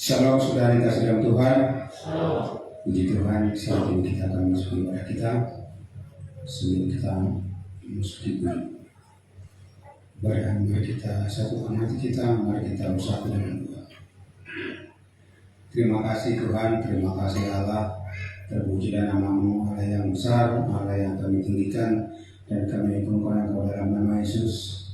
Shalom saudara kasih dalam Tuhan. Puji Tuhan, saat ini kita akan masuk ibadah kita. Sebelum kita masuk ibadah, mari kita satukan hati kita, mari kita bersatu dengan Tuhan. Terima kasih Tuhan, terima kasih Allah. Terpujilah nama-Mu, Allah yang besar, Allah yang kami tinggikan dan kami agungkan Engkau dalam nama Yesus.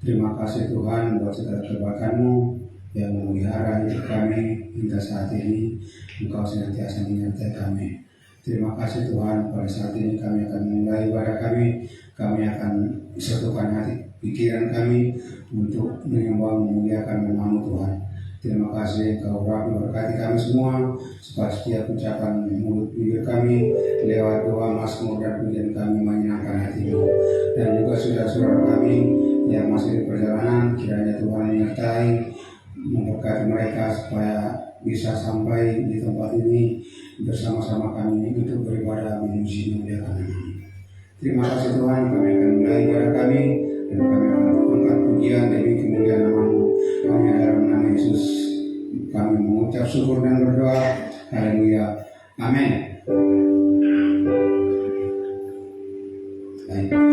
Terima kasih Tuhan buat segala kebaikan-Mu yang memelihara hidup kami hingga saat ini. Engkau senantiasa menyertai kami. Terima kasih Tuhan, pada saat ini kami akan memulai ibadah kami. Kami akan satukan hati pikiran kami untuk menyembah memuliakan nama-Mu Tuhan. Terima kasih Engkau Rabi berkati kami semua, supaya setiap ucapan mulut bibir kami lewat doa, mazmur dan pujian kami menyenangkan hati-Mu. Dan juga saudara-saudara kami yang masih di perjalanan, kiranya Tuhan menyertai, memberkati mereka supaya bisa sampai di tempat ini bersama-sama kami untuk beribadah memuji memuliakan nama-Mu. Terima kasih Tuhan, kami akan mulai ibadah kami dan kami akan angkat pujian demi kemuliaan nama-Mu. Hanya dalam nama Yesus kami mengucap syukur dan berdoa. Haleluya. Amin. Baik.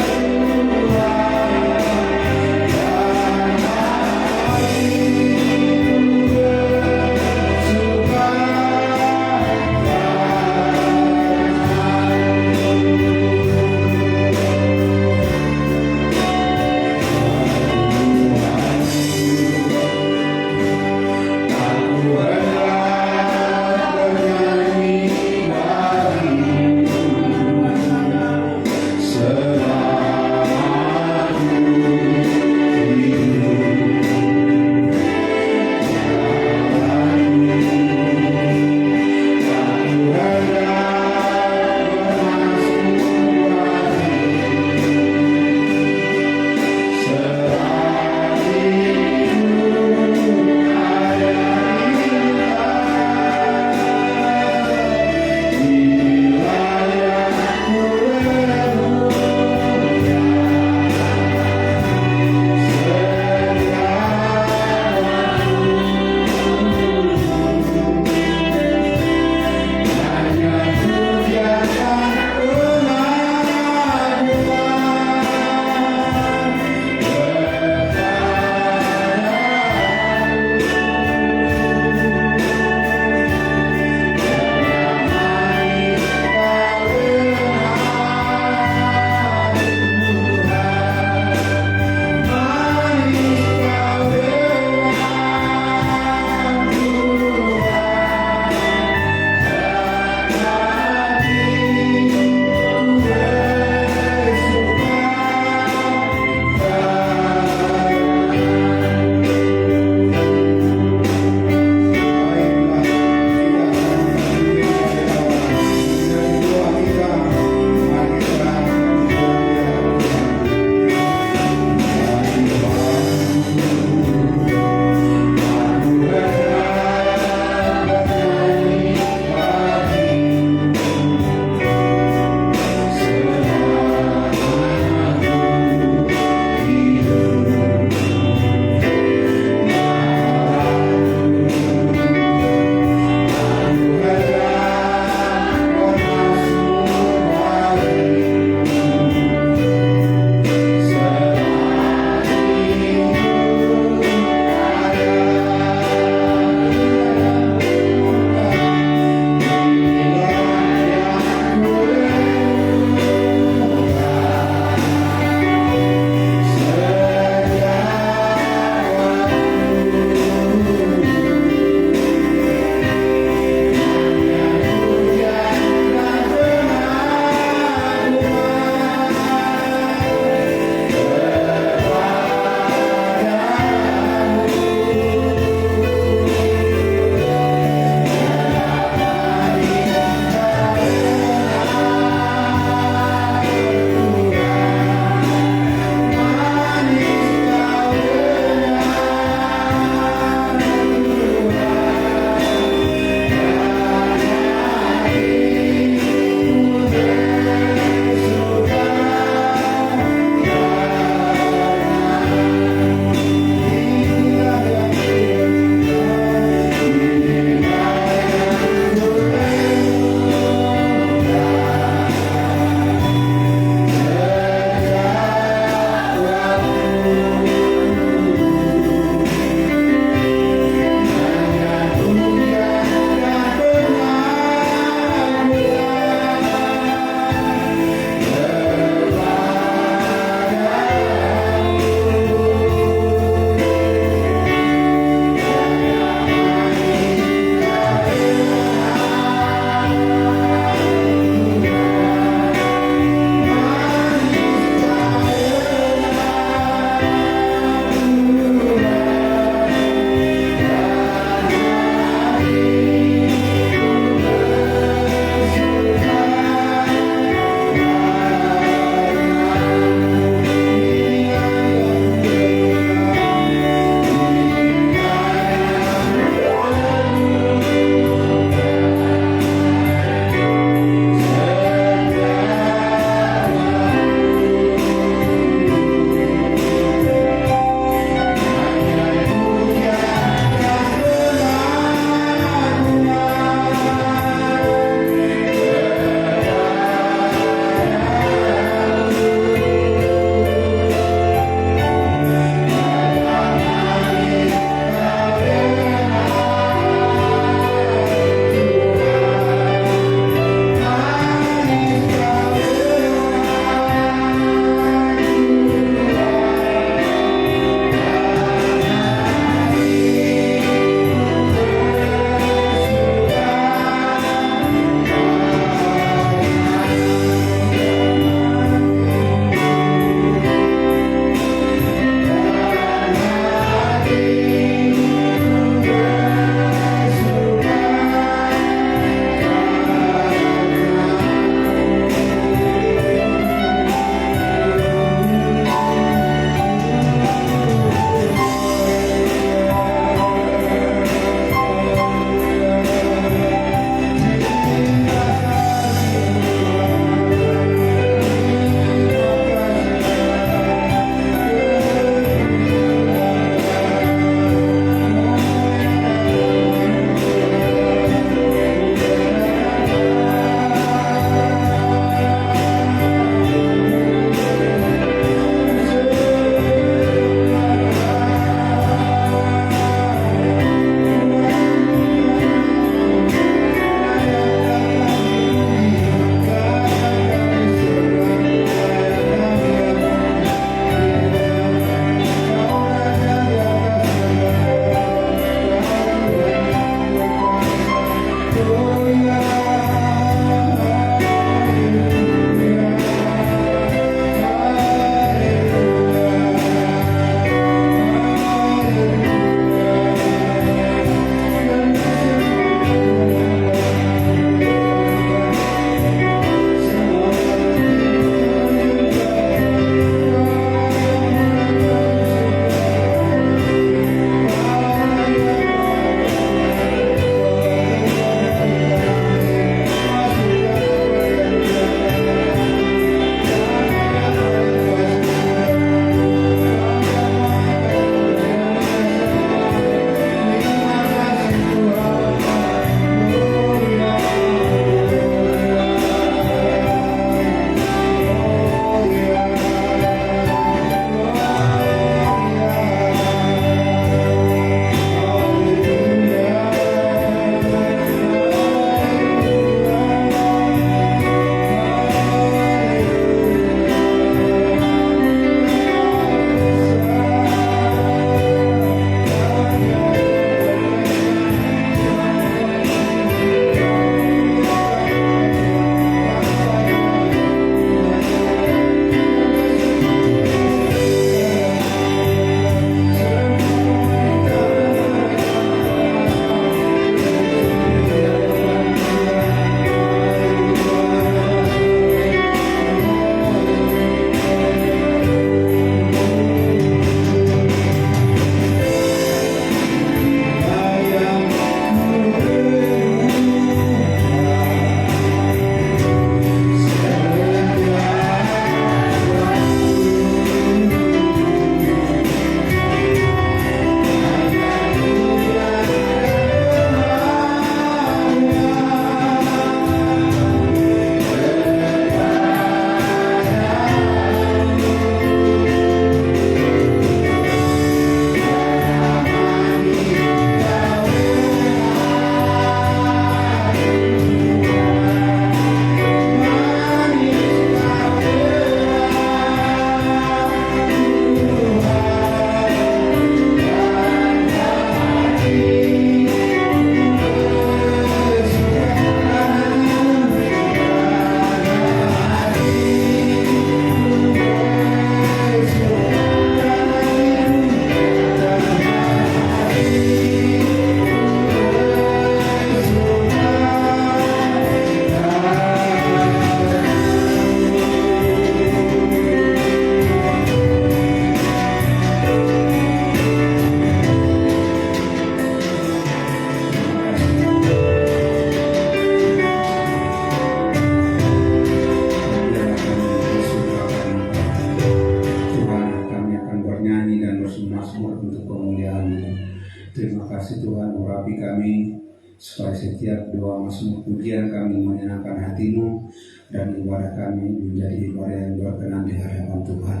kasih Tuhan urapi kami, supaya setiap doa mazmur pujian kami menyenangkan hati-Mu, dan ibadah kami menjadi ibadah yang berkenan di hadapan Tuhan.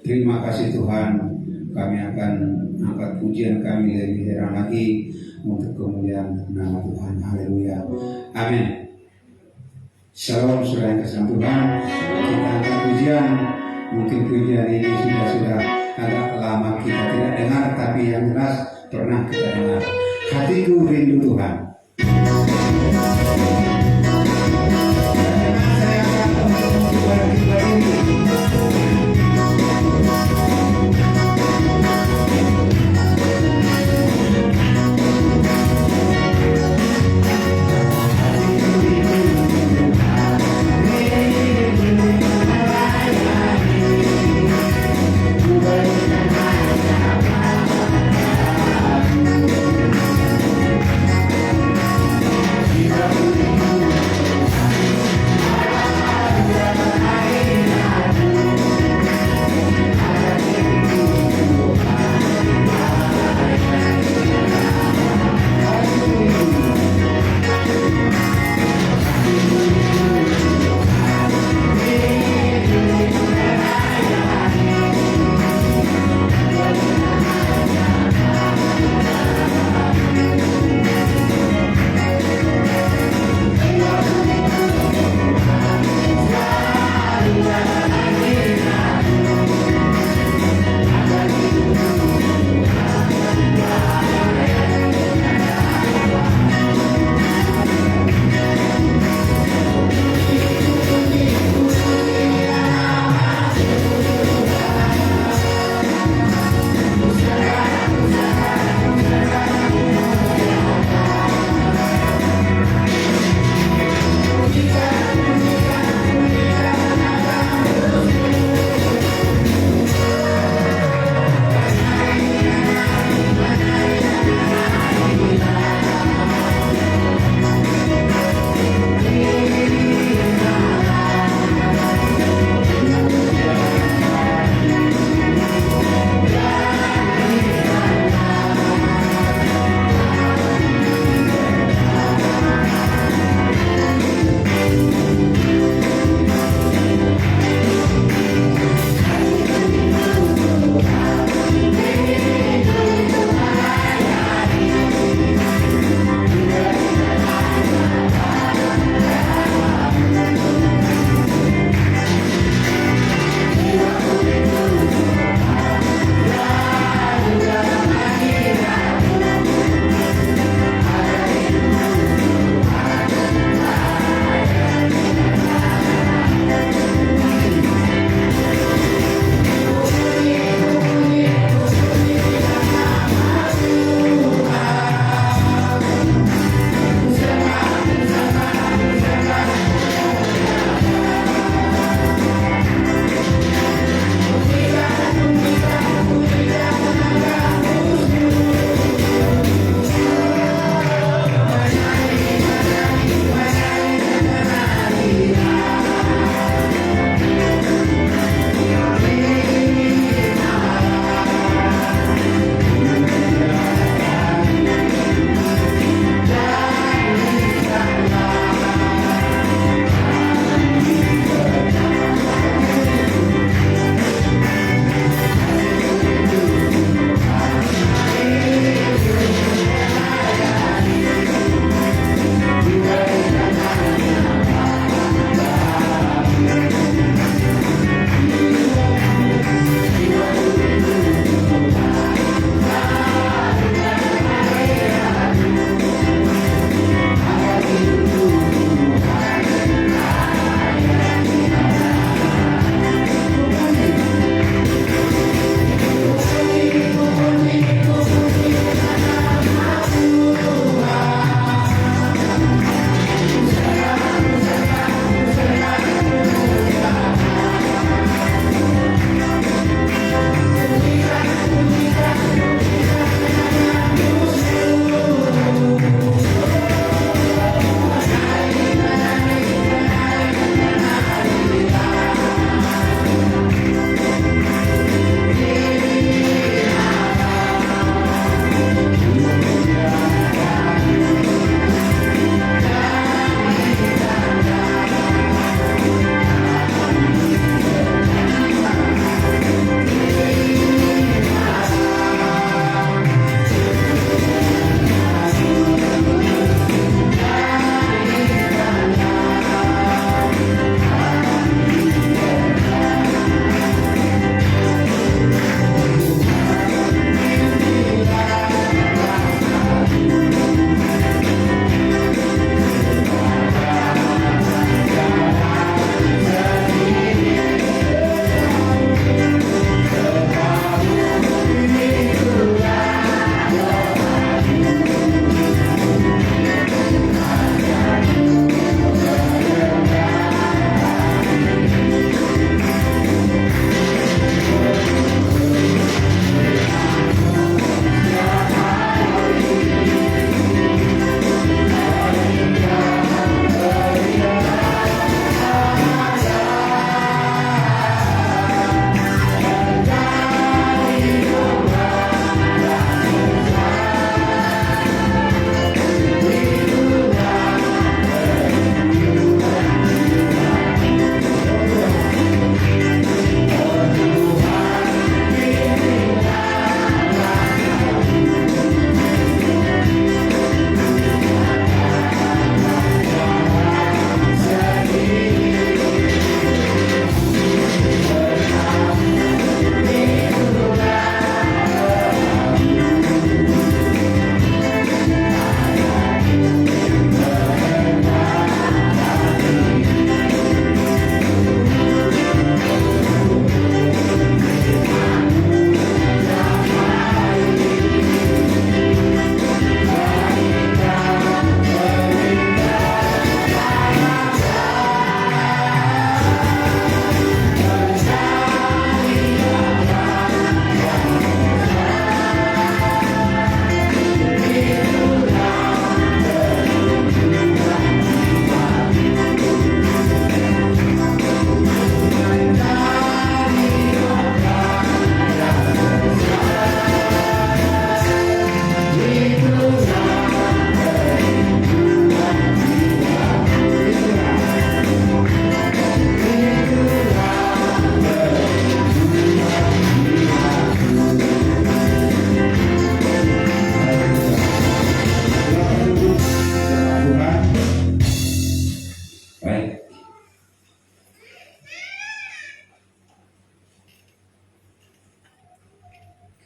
Terima kasih Tuhan, kami akan angkat pujian kami lebih heran lagi untuk kemuliaan nama Tuhan. Haleluya. Amin. Shalom saudara yang kasih Tuhan. Kita angkat pujian. Mungkin pujian ini sudah agak lama kita tidak dengar, tapi yang jelas pernah kita dengar. Hatiku rindu Tuhan. Saya akan mencoba ini.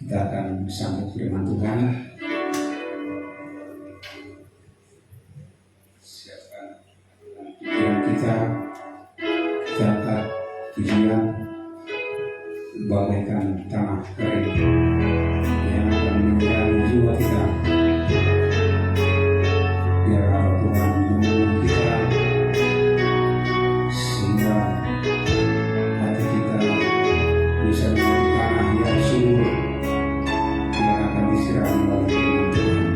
Kita akan sambut firman Tuhan. Siapkan pikiran kita angkat tujuan bagaikan tanah kering yang akan menjadi jiwa kita. Biar Tuhan menolong kita sehingga hati kita bisa menjadi tanah yang subur yang akan disirami oleh firman Tuhan.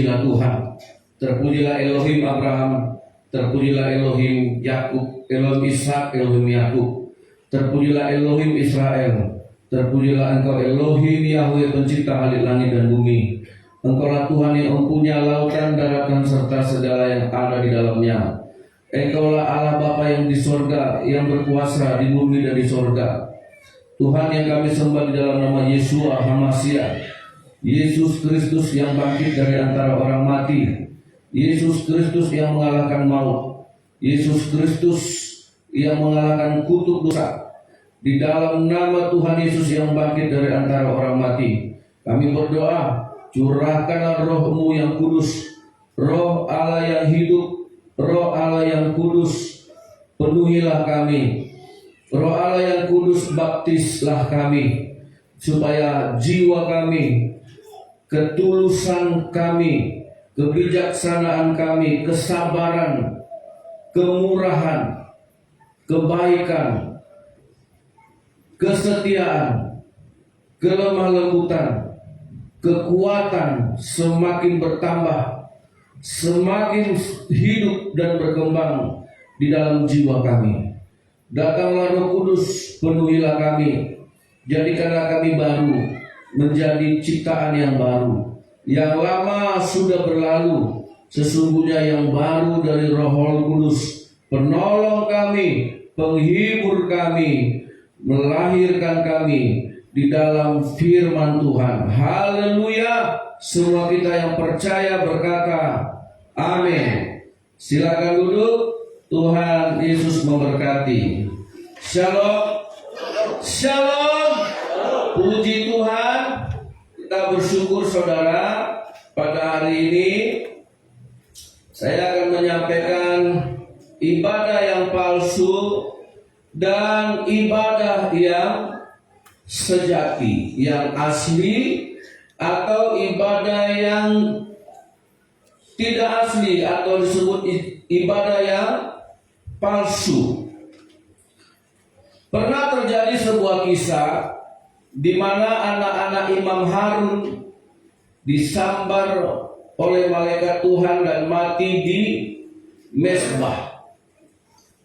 terpujilah Tuhan. Terpujilah Elohim Abraham, terpujilah Elohim Yakub, Elohim Ishak, Elohim Yakub. Terpujilah Elohim Israel. Terpujilah Engkau Elohim Yahweh, pencipta langit dan bumi. Engkaulah Tuhan yang mempunyai lautan, daratan, serta segala yang ada di dalamnya. Engkaulah Allah Bapa yang di sorga, yang berkuasa di bumi dan di sorga. Tuhan yang kami sembah di dalam nama Yeshua HaMashiach, Yesus Kristus yang bangkit dari antara orang mati, Yesus Kristus yang mengalahkan maut, Yesus Kristus yang mengalahkan kutuk dosa. Di dalam nama Tuhan Yesus yang bangkit dari antara orang mati, kami berdoa, curahkanlah roh-Mu yang kudus, roh Allah yang hidup, roh Allah yang kudus, penuhilah kami. Roh Allah yang kudus, baptislah kami, supaya jiwa kami, ketulusan kami, kebijaksanaan kami, kesabaran, kemurahan, kebaikan, kesetiaan, kelemah lembutan, kekuatan semakin bertambah, semakin hidup dan berkembang di dalam jiwa kami. Datanglah Roh Kudus, penuhilah kami, jadikanlah kami baru, menjadi ciptaan yang baru. Yang lama sudah berlalu, sesungguhnya yang baru dari Roh Kudus, penolong kami, penghibur kami, melahirkan kami di dalam firman Tuhan. Haleluya. Semua kita yang percaya berkata amin. Silakan duduk. Tuhan Yesus memberkati. Shalom. Shalom. Puji Tuhan. Kita bersyukur saudara, pada hari ini saya akan menyampaikan ibadah yang palsu dan ibadah yang sejati, yang asli, atau ibadah yang tidak asli, atau disebut ibadah yang palsu. Pernah terjadi sebuah kisah di mana anak-anak Imam Harun disambar oleh malaikat Tuhan dan mati di mezbah.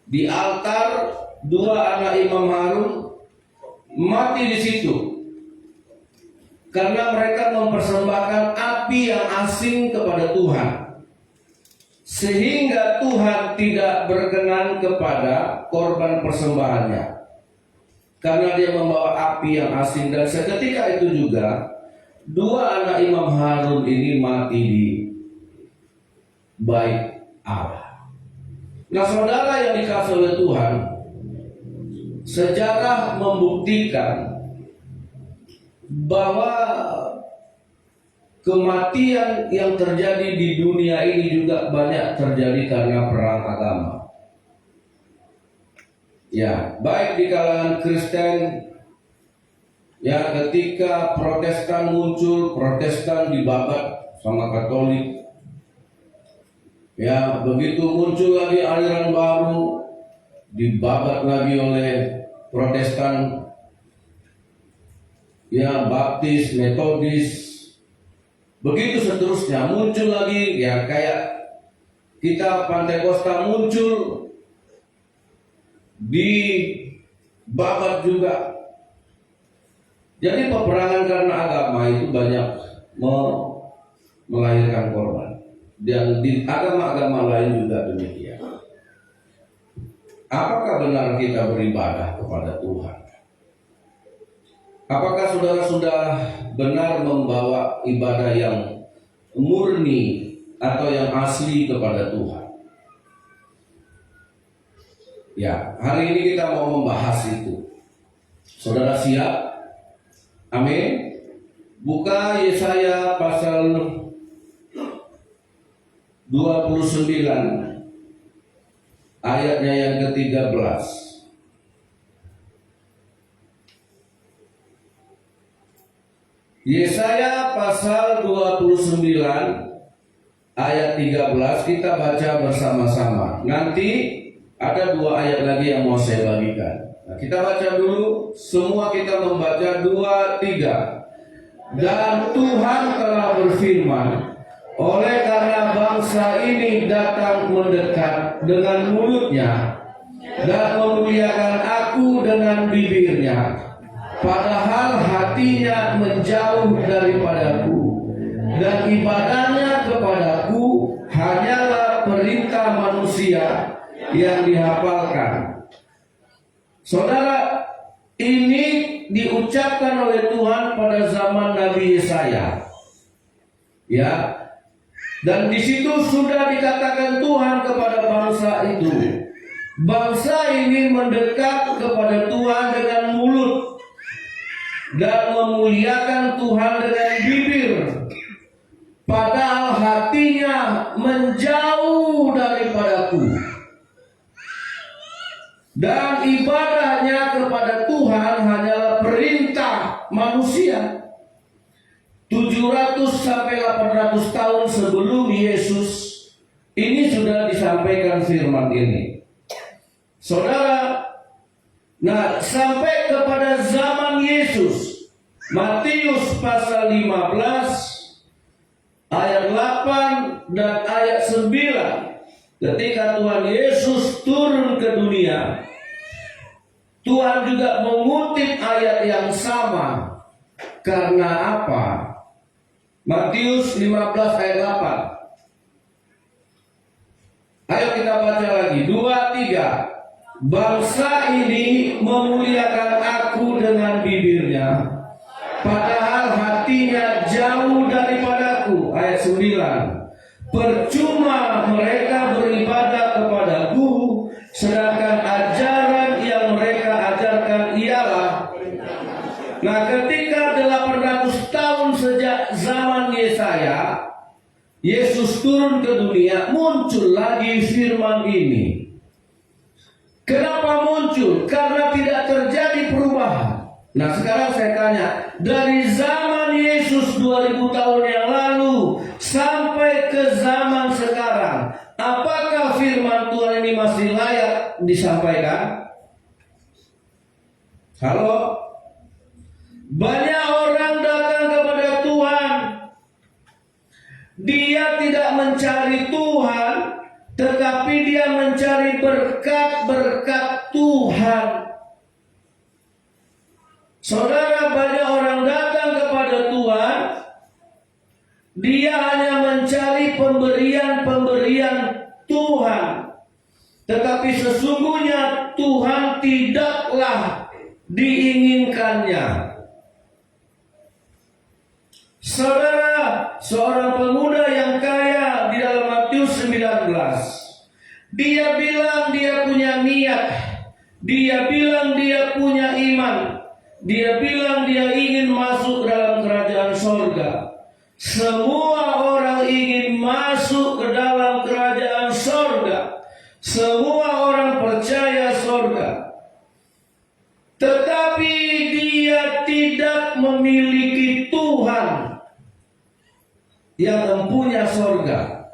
Di altar, dua anak Imam Harun mati di situ karena mereka mempersembahkan api yang asing kepada Tuhan, sehingga Tuhan tidak berkenan kepada korban persembahannya karena dia membawa api yang asing. Dan seketika itu juga dua anak Imam Harun ini mati di bait Allah. Nah saudara yang dikasihi oleh Tuhan, sejarah membuktikan bahwa kematian yang terjadi di dunia ini juga banyak terjadi karena perang agama. Ya, baik di kalangan Kristen, ya ketika Protestan muncul, Protestan dibabat sama Katolik. Ya, begitu muncul lagi aliran baru, dibabat lagi oleh Protestan, ya Baptis, Metodis, begitu seterusnya. Muncul lagi, ya kayak kita Pantekosta muncul, dibabat juga. Jadi peperangan karena agama itu banyak melahirkan korban. Dan di agama-agama lain juga demikian. Apakah benar kita beribadah kepada Tuhan? Apakah saudara sudah benar membawa ibadah yang murni atau yang asli kepada Tuhan? Ya, hari ini kita mau membahas itu. Saudara siap? Amin. Buka Yesaya pasal 29 ayatnya yang ke-13. Yesaya pasal 29 ayat 13 kita baca bersama-sama. Nanti ada dua ayat lagi yang mau saya bagikan. Nah, kita baca dulu, semua kita membaca 2, 3. Dan Tuhan telah berfirman, Oleh karena bangsa ini datang mendekat dengan mulutnya dan memuliakan aku dengan bibirnya, padahal hatinya menjauh daripadaku, dan ibadahnya kepadaku hanyalah perintah manusia yang dihafalkan. Saudara, ini diucapkan oleh Tuhan pada zaman Nabi Yesaya. Ya, dan di situ sudah dikatakan Tuhan kepada bangsa itu. Bangsa ini mendekat kepada Tuhan dengan mulut dan memuliakan Tuhan dengan bibir, padahal hatinya menjauh daripadaku, dan ibadahnya kepada Tuhan hanyalah perintah manusia. 700 sampai 800 tahun sebelum Yesus ini sudah disampaikan firman ini. Saudara, nah sampai kepada zaman Yesus, Matius pasal 15 ayat 8 dan ayat 9, ketika Tuhan Yesus turun ke dunia, Tuhan juga mengutip ayat yang sama. Karena apa? Matius 15 ayat 8. Ayo kita baca lagi, 2, 3. Bangsa ini memuliakan aku dengan bibirnya, padahal hatinya jauh daripadaku. Ayat 9. Percuma mereka beribadah kepadaku, sedangkan ajaran yang mereka ajarkan ialah. Nah, ketika 800 tahun sejak zaman Yesaya, Yesus turun ke dunia, muncul lagi firman ini. Kenapa muncul? Karena tidak terjadi perubahan. Nah, sekarang saya tanya, dari zaman Yesus 2000 tahun yang lalu sampai ke zaman sekarang, apakah firman Tuhan ini masih layak disampaikan? Halo? Banyak orang datang kepada Tuhan. Dia tidak mencari Tuhan, tetapi dia mencari berkat-berkat Tuhan. Saudara, banyak orang datang kepada Tuhan, dia hanya mencari pemberian-pemberian Tuhan, tetapi sesungguhnya Tuhan tidaklah diinginkannya. Saudara, seorang pemuda yang kaya di dalam Matius 19, dia bilang dia punya niat, dia bilang dia punya iman, dia bilang dia ingin masuk dalam kerajaan sorga. Semua orang ingin masuk ke dalam kerajaan sorga. Semua orang percaya sorga. Tetapi dia tidak memiliki Tuhan yang mempunyai sorga.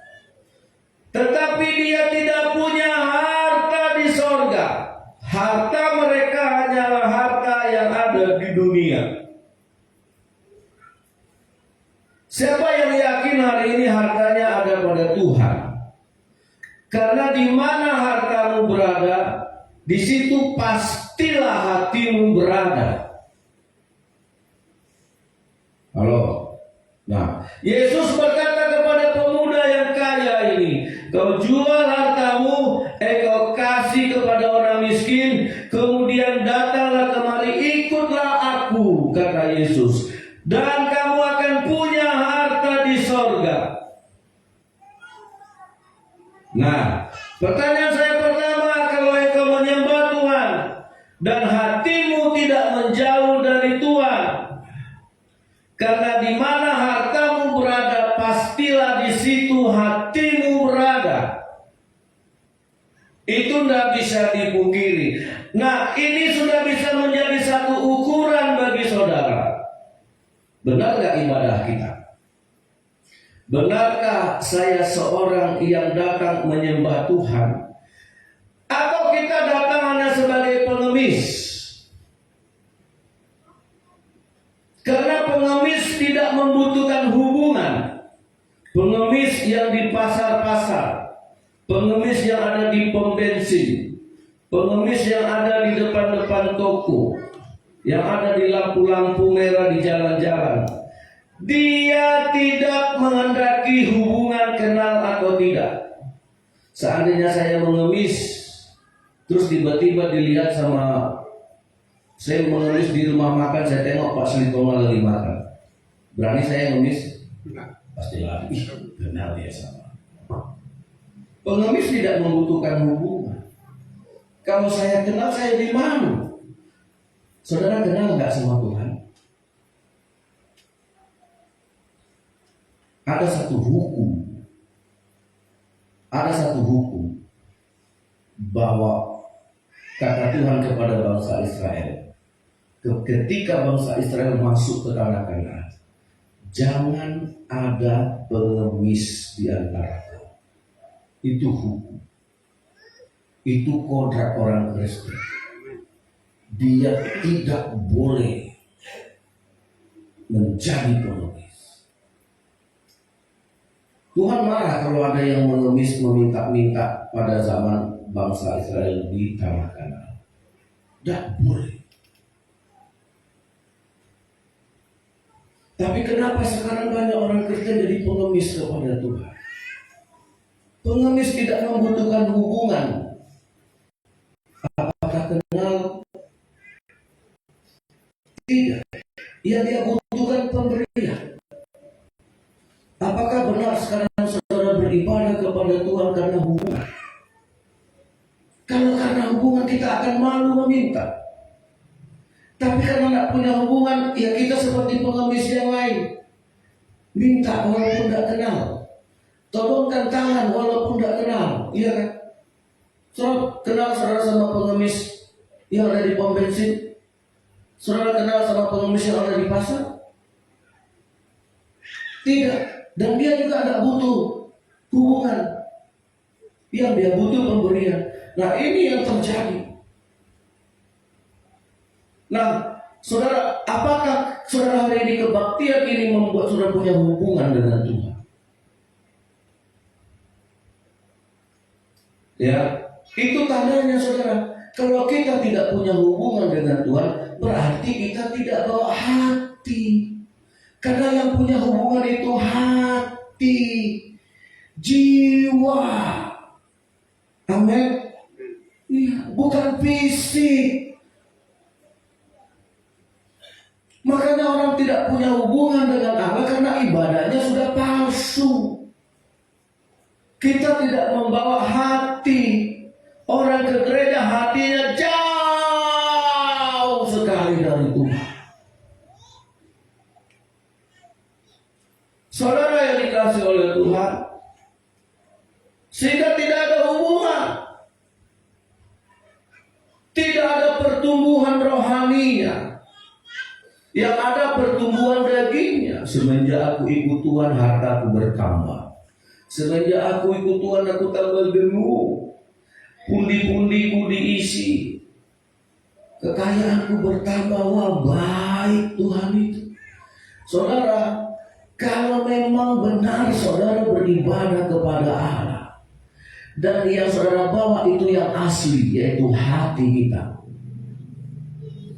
Tetapi dia tidak punya harta di sorga. Harta mereka hanyalah harta yang ada di dunia. Siapa yang yakin hari ini hartanya ada pada Tuhan? Karena di mana hartamu berada, di situ pastilah hatimu berada. Halo. Nah, Yesus berkata kepada pemuda yang kaya ini, kau jual hartamu, kau kasih kepada orang miskin, kemudian datanglah kemari, ikutlah aku, kata Yesus, dan kamu akan punya harta di sorga. Nah, pertanyaan saya pertama, kalau engkau menyembah Tuhan dan hatimu tidak menjauh dari Tuhan, karena di mana hartamu berada, pastilah di situ hatimu berada. Itu tidak bisa dipungkiri. Nah, ini sudah bisa menjadi satu ukuran bagi saudara. Benar gak ibadah kita? Benarkah saya seorang yang datang menyembah Tuhan? Atau kita datang hanya sebagai pengemis? Karena pengemis tidak membutuhkan hubungan. Pengemis pasar-pasar, pengemis yang ada di pom bensin, pengemis yang ada di depan-depan toko, yang ada di lampu-lampu merah di jalan-jalan. Dia tidak menghendaki hubungan kenal atau tidak. Seandainya saya mengemis, terus tiba-tiba dilihat sama saya mengemis di rumah makan, saya tengok Pak Selitonga lagi makan. Berani saya ngemis? Pasti lari. Kenal dia sama. Pengemis tidak membutuhkan hubungan. Kalau saya kenal, saya di mana? Saudara kenal nggak sama Tuhan? Ada satu hukum bahwa kata Tuhan kepada bangsa Israel, ketika bangsa Israel masuk ke tanah Kanaan, jangan ada pengemis di antara kamu. Itu hukum. Itu kodrat orang Kristen. Dia tidak boleh menjadi pengemis. Tuhan marah kalau ada yang mengemis meminta-minta pada zaman bangsa Israel di tanah Kanaan. Tidak boleh. Tapi kenapa sekarang banyak orang Kristen jadi pengemis kepada Tuhan? Pengemis tidak membutuhkan hubungan. Apakah kenal? Tidak. Yang dia butuhkan pemberian. Apakah benar sekarang saudara beribadah kepada Tuhan karena hubungan? Kalau karena hubungan kita akan malu meminta. Tapi karena tidak punya hubungan, ya kita seperti pengemis yang lain. Minta walaupun tidak kenal. Tolongkan tangan walaupun tidak kenal. Iya kan? Kenal saudara sama pengemis yang ada di pom bensin? Saudara kenal sama pengemis yang ada di pasar? Tidak. Dan dia juga tidak butuh hubungan. Yang dia butuh pemberian. Nah ini yang terjadi. Nah saudara, apakah saudara hari ini kebaktian ini membuat saudara punya hubungan dengan Tuhan? Ya, itu tandanya saudara. Kalau kita tidak punya hubungan dengan Tuhan, berarti kita tidak bawa hati. Karena yang punya hubungan itu hati, jiwa. Amin. Ya, bukan fisik. Makanya orang tidak punya hubungan dengan Allah karena ibadahnya sudah palsu. Kita tidak membawa hati. Orang ke gereja hatinya jauh sekali dari Tuhan. Saudara yang dikasihi oleh Tuhan, sehingga tidak ada hubungan, tidak ada pertumbuhan rohaninya, yang ada pertumbuhan dagingnya. Semenjak aku ikut Tuhan, hartaku bertambah. Semenjak aku ikut Tuhan, aku tambah gemuk. Pundi-pundiku diisi. Kekayaanku bertambah. Wah, baik Tuhan itu. Saudara, kalau memang benar saudara beribadah kepada Allah, dan yang saudara bawa itu yang asli, yaitu hati kita.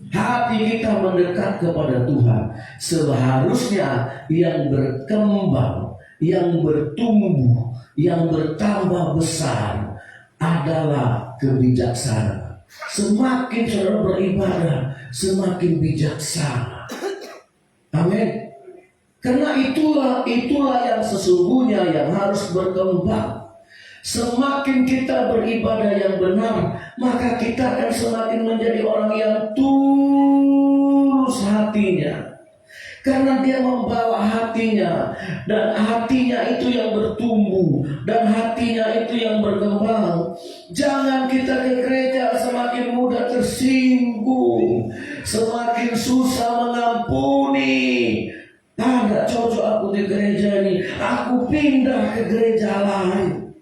Hati kita mendekat kepada Tuhan. Seharusnya yang berkembang, yang bertumbuh, yang bertambah besar adalah kebijaksanaan. Semakin saudara beribadah, semakin bijaksana. Amin. Karena itulah yang sesungguhnya yang harus berkembang. Semakin kita beribadah yang benar, maka kita akan semakin menjadi orang yang tulus hatinya. Karena dia membawa hatinya, dan hatinya itu yang bertumbuh, dan hatinya itu yang berkembang. Jangan kita ke gereja semakin mudah tersinggung, semakin susah mengampuni. Tidak cocok aku di gereja ini, aku pindah ke gereja lain.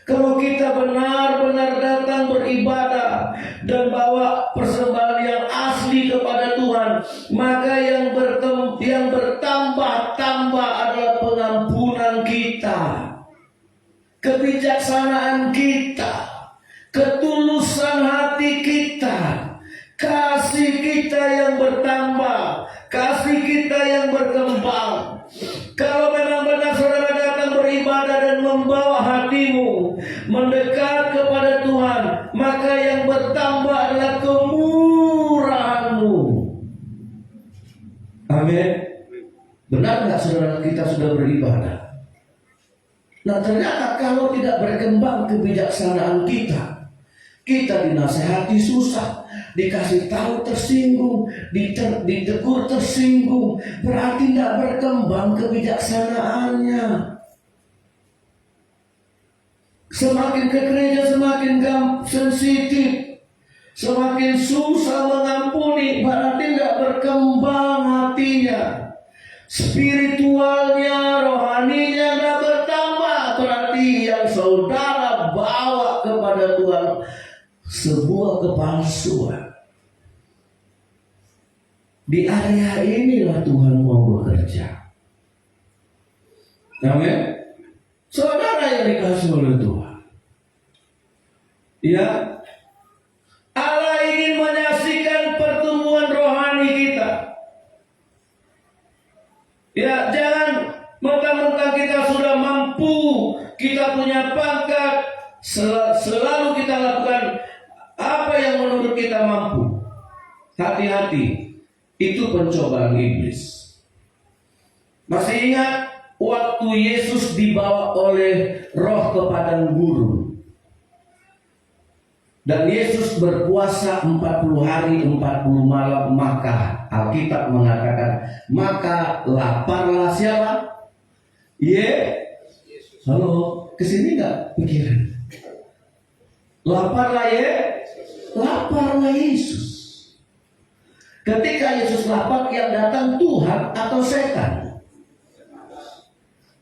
Kalau kita benar-benar datang beribadah dan bawa persembahan yang asli kepada Tuhan, maka yang bertambah-tambah adalah pengampunan kita. kebijaksanaan kita, ketulusan hati kita, kasih kita yang bertambah, kasih kita yang berkembang. Kalau memang benar saudara datang beribadah dan membawa hatimu mendekat kepada Tuhan, maka yang bertambah adalah kemurahanmu. Amin. Benar nggak saudara kita sudah beribadah? Nah ternyata kalau tidak berkembang kebijaksanaan kita, kita dinasehati susah, dikasih tahu tersinggung, ditegur tersinggung, berarti tidak berkembang kebijaksanaannya. Semakin ke gereja semakin sensitif, semakin susah mengampuni, berarti tidak berkembang hatinya. Spiritualnya, rohaninya tidak bertambah, berarti yang saudara bawa kepada Tuhan sebuah kepalsuan. Di area inilah Tuhan mau bekerja. Amin. Saudara yang dikasih oleh Tuhan, ya, Allah ingin menyaksikan pertumbuhan rohani kita. Ya, jangan mentang-mentang kita sudah mampu, kita punya pangkat, selalu kita lakukan apa yang menurut kita mampu. Hati-hati, itu pencobaan iblis. Masih ingat waktu Yesus dibawa oleh Roh ke padang gurun, dan Yesus berpuasa 40 hari 40 malam, maka Alkitab mengatakan, maka laparlah siapa? Halo, kesini nggak pikiran? Laparlah laparlah Yesus. Ketika Yesus lapar, yang datang Tuhan atau setan?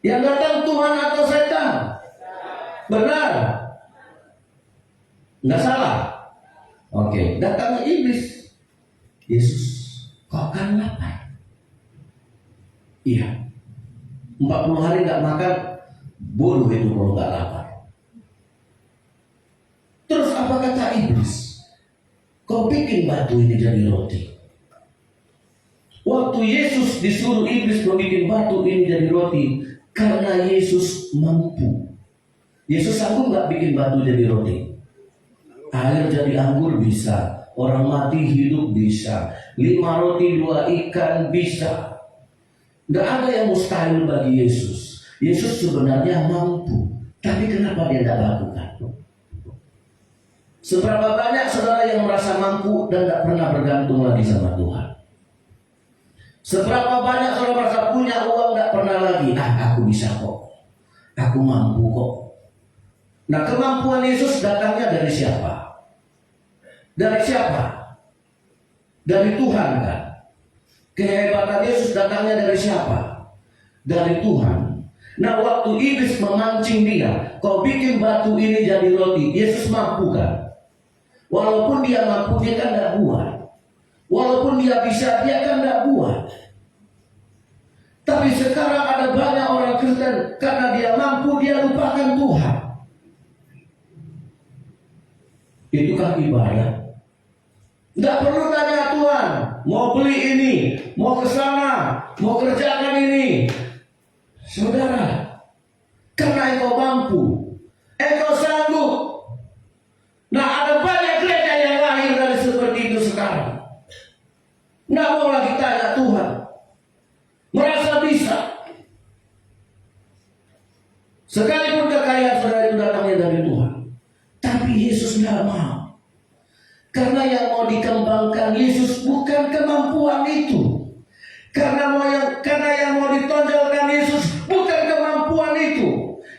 Yang datang Tuhan atau setan? Benar? Nggak salah? Oke, datang iblis. Yesus, kau kan lapar? Iya. 40 hari nggak makan, bodoh itu kalau nggak lapar. Terus apa kata iblis? Kau bikin batu ini jadi roti. Waktu Yesus disuruh iblis membuat batu ini jadi roti, karena Yesus mampu. Yesus sanggup nggak bikin batu jadi roti? Air jadi anggur bisa, orang mati hidup bisa, 5 roti 2 ikan bisa. Nggak ada yang mustahil bagi Yesus. Yesus sebenarnya mampu, tapi kenapa dia tidak lakukan? Seberapa banyak saudara yang merasa mampu dan tidak pernah bergantung lagi sama Tuhan? Seberapa banyak saudara merasa punya uang tidak pernah lagi, aku bisa kok, aku mampu kok. Nah, kemampuan Yesus datangnya dari siapa? Dari siapa? Dari Tuhan kan? Kehebatan Yesus datangnya dari siapa? Dari Tuhan. Nah, waktu iblis memancing dia, kau bikin batu ini jadi roti, Yesus mampu kan? Walaupun dia mampu, dia kan tidak buat. Walaupun dia bisa, dia kan tidak buat. Tapi sekarang ada banyak orang Kristen, karena dia mampu, dia lupakan Tuhan. Itukah ibadah? Tidak perlu tanya Tuhan, mau beli ini, mau ke sana, mau kerjakan ini. Saudara, karena engkau mampu, engkau sanggup. Nah, ada banyak gereja yang lahir dari seperti itu sekarang. Nggak mau lagi tanya Tuhan, merasa bisa. Sekalipun kekayaan saudara itu datangnya dari Tuhan, tapi Yesus nggak mau. Karena yang mau dikembangkan Yesus bukan kemampuan itu. Karena yang mau ditonjolkan Yesus bukan kemampuan itu.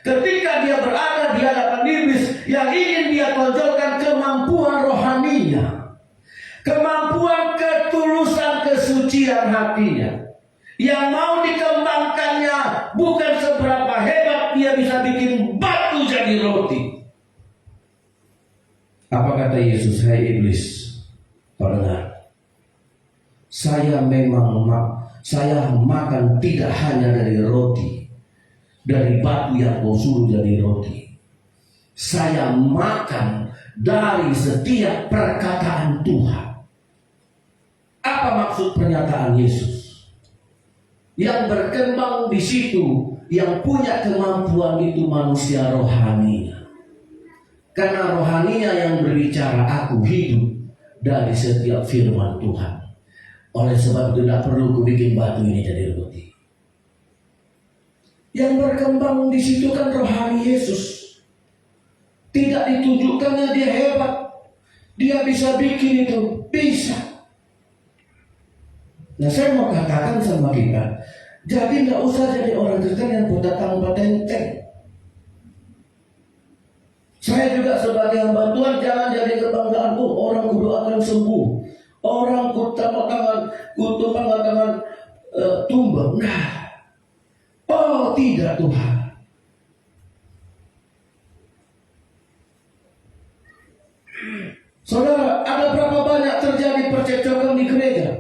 Ketika dia berada di hadapan iblis, yang ingin dia tonjolkan kemampuan rohaninya, kemampuan ketulusan kesucian hatinya. Yang mau dikembangkannya bukan seberapa hebat dia bisa bikin batu jadi roti. Apa kata Yesus? Hai iblis, kau dengar? Saya makan tidak hanya dari roti, dari batu yang kau suruh jadi roti. saya makan dari setiap perkataan Tuhan. Apa maksud pernyataan Yesus? Yang berkembang di situ, yang punya kemampuan itu manusia rohaninya. Karena rohaninya yang berbicara, aku hidup dari setiap firman Tuhan. Oleh sebab itu tidak perlu ku bikin batu ini jadi roti. Yang berkembang di situ kan rohani Yesus. Tidak ditunjukkannya dia hebat, dia bisa bikin itu, bisa. Nah, saya mau katakan sama kita, jadi nggak usah jadi orang Kristen yang berdatang patenteng. Saya juga sebagai hamba Tuhan jangan jadi kebanggaan, orang kudu akan sembuh, orang kudu tumpang tangan tumbang. Nah, oh tidak Tuhan. Saudara, ada berapa banyak terjadi percekcokan di gereja?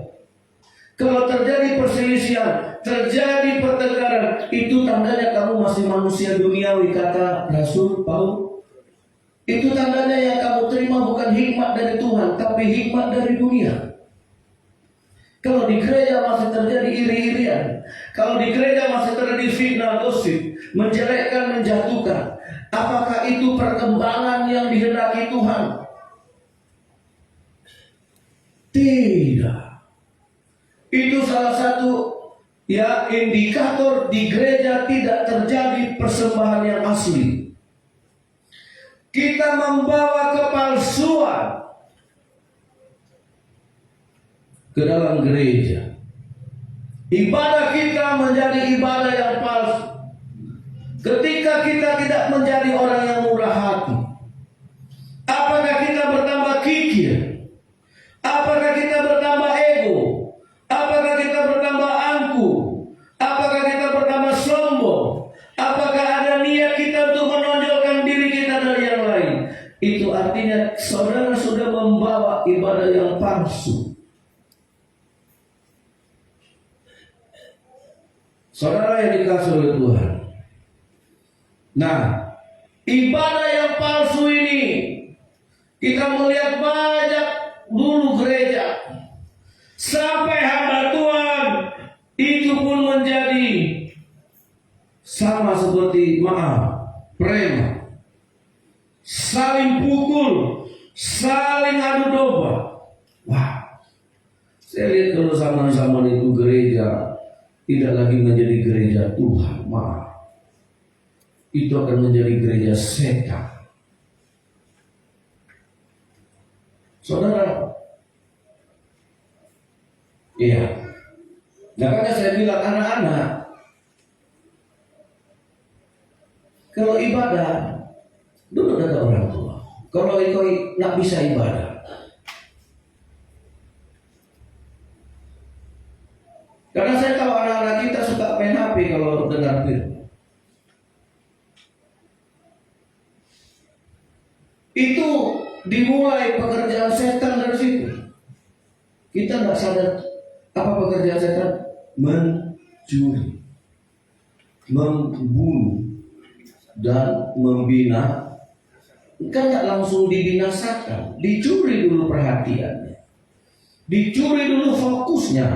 Kalau terjadi perselisihan, terjadi pertengkaran, itu tandanya kamu masih manusia duniawi, kata Rasul Paulus. Itu tandanya yang kamu terima bukan hikmat dari Tuhan, tapi hikmat dari dunia. Kalau di gereja masih terjadi iri-irian, kalau di gereja masih terjadi fitnah, gosip, menjelekkan, menjatuhkan, apakah itu perkembangan yang dihendaki Tuhan? Tidak. Itu salah satu indikator di gereja tidak terjadi persembahan yang asli. Kita membawa kepalsuan ke dalam gereja. Ibadah kita menjadi ibadah yang palsu. Ketika kita tidak menjadi orang yang murah hati, apakah kita bertambah kikir? Apakah kita bertambah ego? Apakah kita bertambah angkuh? Apakah kita bertambah sombong? Apakah ada niat kita untuk menonjolkan diri kita dari yang lain? Itu artinya saudara sudah membawa ibadah yang palsu. Saudara yang dikasih oleh Tuhan. Nah, ibadah yang palsu ini kita melihat banyak dulu gereja sampai hamba Tuhan itu pun menjadi sama seperti preman, saling pukul, saling adu domba. Wah, saya lihat kalau zaman-zaman itu gereja tidak lagi menjadi gereja Tuhan, itu akan menjadi gereja setan. Saudara, iya. Makanya saya bilang anak-anak, kalau ibadah, dulu ada orang tua. Kalau engkau nggak bisa ibadah, karena saya tahu anak-anak kita suka main HP kalau dengar firman. Itu dimulai pekerjaan setan dari situ. Kita nggak sadar apa pekerjaan setan: mencuri, membunuh, dan membina. Kan nggak langsung dibinasakan, dicuri dulu perhatiannya, dicuri dulu fokusnya.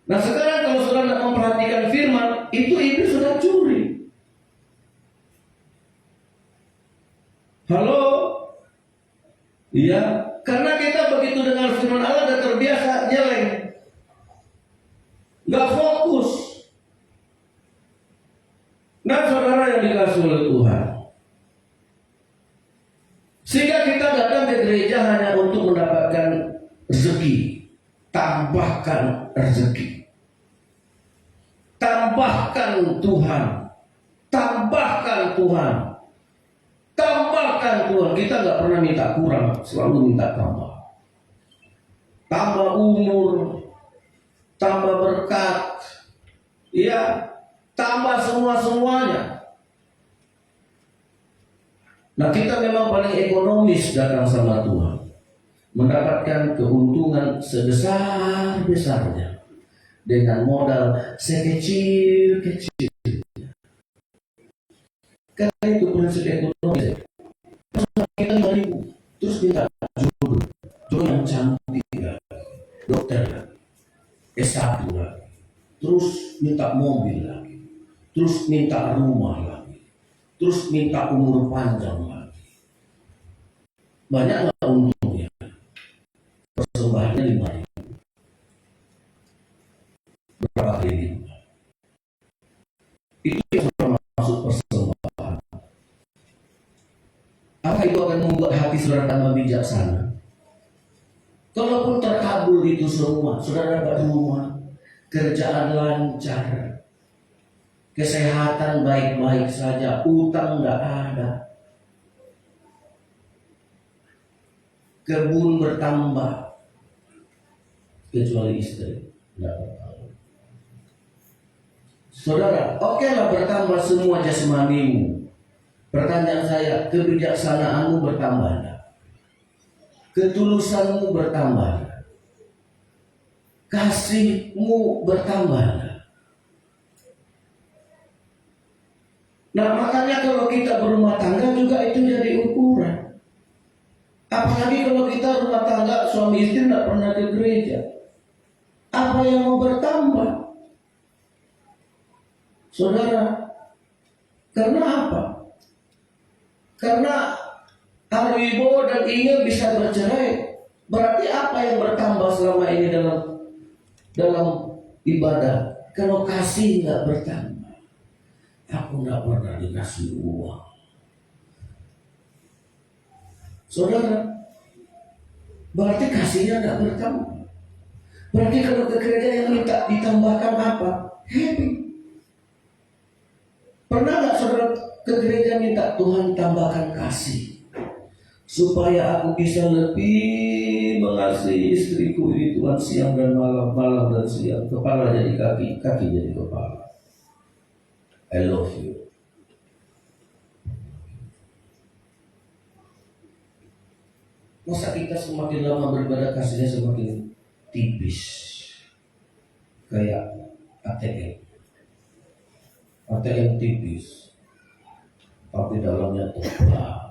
Nah sekarang kalau saudara memperhatikan firman, itu iblis sudah curi. Halo? Iya, karena kita begitu dengar firman Allah dan terbiasa nyeleng, nggak fokus. Nah saudara yang dikasih oleh Tuhan, sehingga kita datang ke gereja hanya untuk mendapatkan rezeki. Tambahkan rezeki, tambahkan Tuhan, tambahkan Tuhan, tambahkan Tuhan. Kita nggak pernah minta kurang, selalu minta tambah. Tambah umur, tambah berkat, ya, tambah semua-semuanya. Nah kita memang paling ekonomis datang sama Tuhan, mendapatkan keuntungan sebesar-besarnya dengan modal sekecil-kecil. Karena itu prinsip ekonomi. minta jodoh, jodoh yang cantik lah, dokter lah, S1 lah, terus minta mobil lagi, terus minta rumah lagi, terus minta umur panjang lagi. Banyak nggak untungnya? Persembahannya 5.000. Berapa kali? Itu yang termasuk persembahan. Apa itu akan membuat hati saudara tambah bijaksana? Kalaupun terkabul itu semua, saudara dapat rumah, kerjaan lancar, kesehatan baik-baik saja, utang tidak ada, kebun bertambah, kecuali istri tidak bertambah. Saudara, oke lah bertambah semua jasmanimu. Pertanyaan saya, kebijaksanaanmu bertambah enggak? Ketulusanmu bertambah enggak? Kasihmu bertambah enggak? Nah makanya kalau kita berumah tangga juga itu jadi ukuran. Apalagi kalau kita rumah tangga suami istri tidak pernah ke gereja. Apa yang mau bertambah? Saudara, karena apa? Karena Arwibo dan Inge bisa bercerai. Berarti apa yang bertambah selama ini dalam ibadah? Kalau kasih nggak bertambah, aku nggak pernah dikasih uang. Saudara, berarti kasihnya nggak bertambah. Berarti kalau ke gereja yang minta ditambahkan apa? Happy. Pernah nggak saudara ke gereja minta Tuhan tambahkan kasih supaya aku bisa lebih mengasihi istriku ini Tuhan siang dan malam, malam dan siang, kepala jadi kaki, kaki jadi kepala. I love you. Masa kita semakin lama beribadah kasihnya semakin tipis, kayak ATM tipis, tapi dalamnya tebal.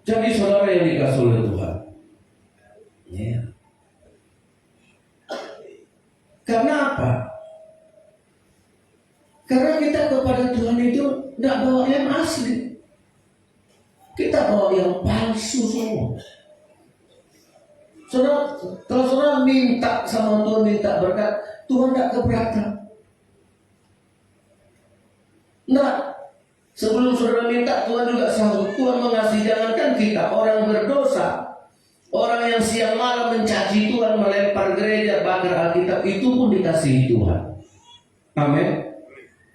Jadi saudara yang dikasih oleh Tuhan, ya. Karena apa? Karena kita kepada Tuhan itu tidak bawa yang asli, kita bawa yang palsu semua. Saudara, kalau saudara minta sama Tuhan, minta berkat, Tuhan tidak keberatan. Nah, sebelum saudara minta, Tuhan juga sanggup. Tuhan mengasihi, jangankan kita, orang berdosa, orang yang siang malam mencaci Tuhan, melempar gereja, bakar Alkitab, itu pun dikasihi Tuhan. Amin.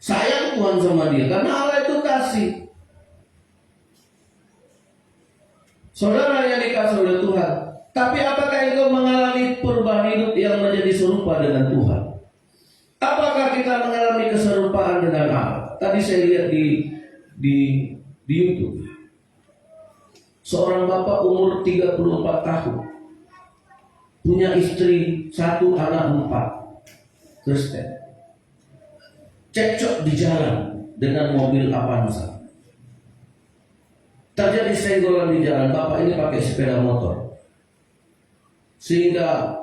Sayang Tuhan sama dia, karena Allah itu kasih. Saudara yang dikasih oleh Tuhan, tapi apakah engkau mengalami perubahan hidup yang menjadi serupa dengan Tuhan? Apakah kita mengalami keserupaan dengan Allah? Tadi saya lihat di YouTube, seorang bapak umur 34 tahun, punya istri 1, anak 4, Kristen. Cekcok di jalan dengan mobil Avanza. Terjadi senggolan di jalan. Bapak ini pakai sepeda motor, sehingga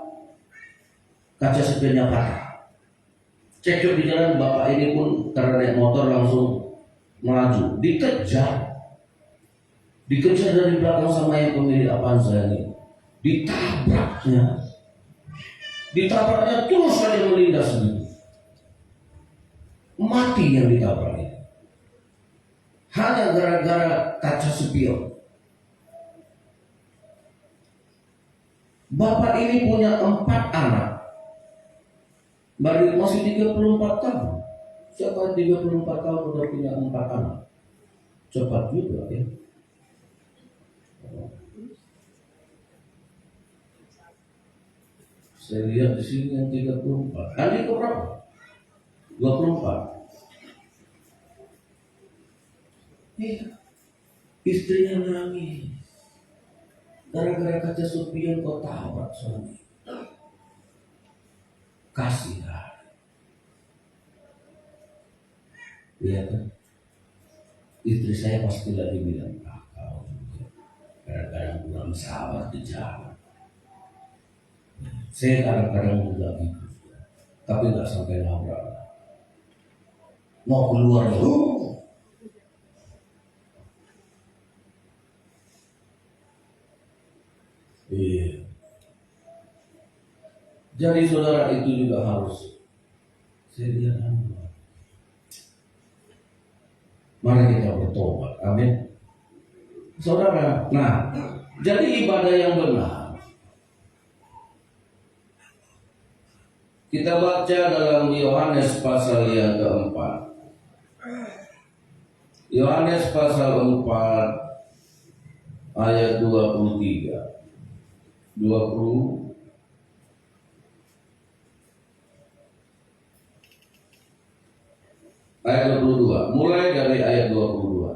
kaca spionnya patah. Cekcok di jalan, bapak ini pun karena naik motor langsung melaju, dikejar dari belakang sama yang pemilik Avanza ini, ditabraknya terus saja melindas gitu. Mati yang ditabraknya hanya gara-gara kaca spion. Bapak ini punya 4 anak. Baru masih 34 tahun. Siapa 34 tahun udah punya 4 anak? Cepat juga ya. Saya lihat di sini yang 34. Adik berapa? 24. Istrinya nangis gara-gara kaca spion kau tabrak suami. Kasihlah. Iya kan? Istri saya pasti lagi bilang, ah kau juga kadang-kadang kurang sabar di jalan. Saya kadang-kadang juga gitu, tapi nggak sampai nabrak. Mau keluar loh. Iya. Jadi saudara itu juga harus sedia. Mari kita bertobat, amin. Saudara, nah, jadi ibadah yang benar kita baca dalam Yohanes pasal yang keempat. Yohanes pasal 4 ayat 23. 20 ayat 22, mulai dari ayat 22.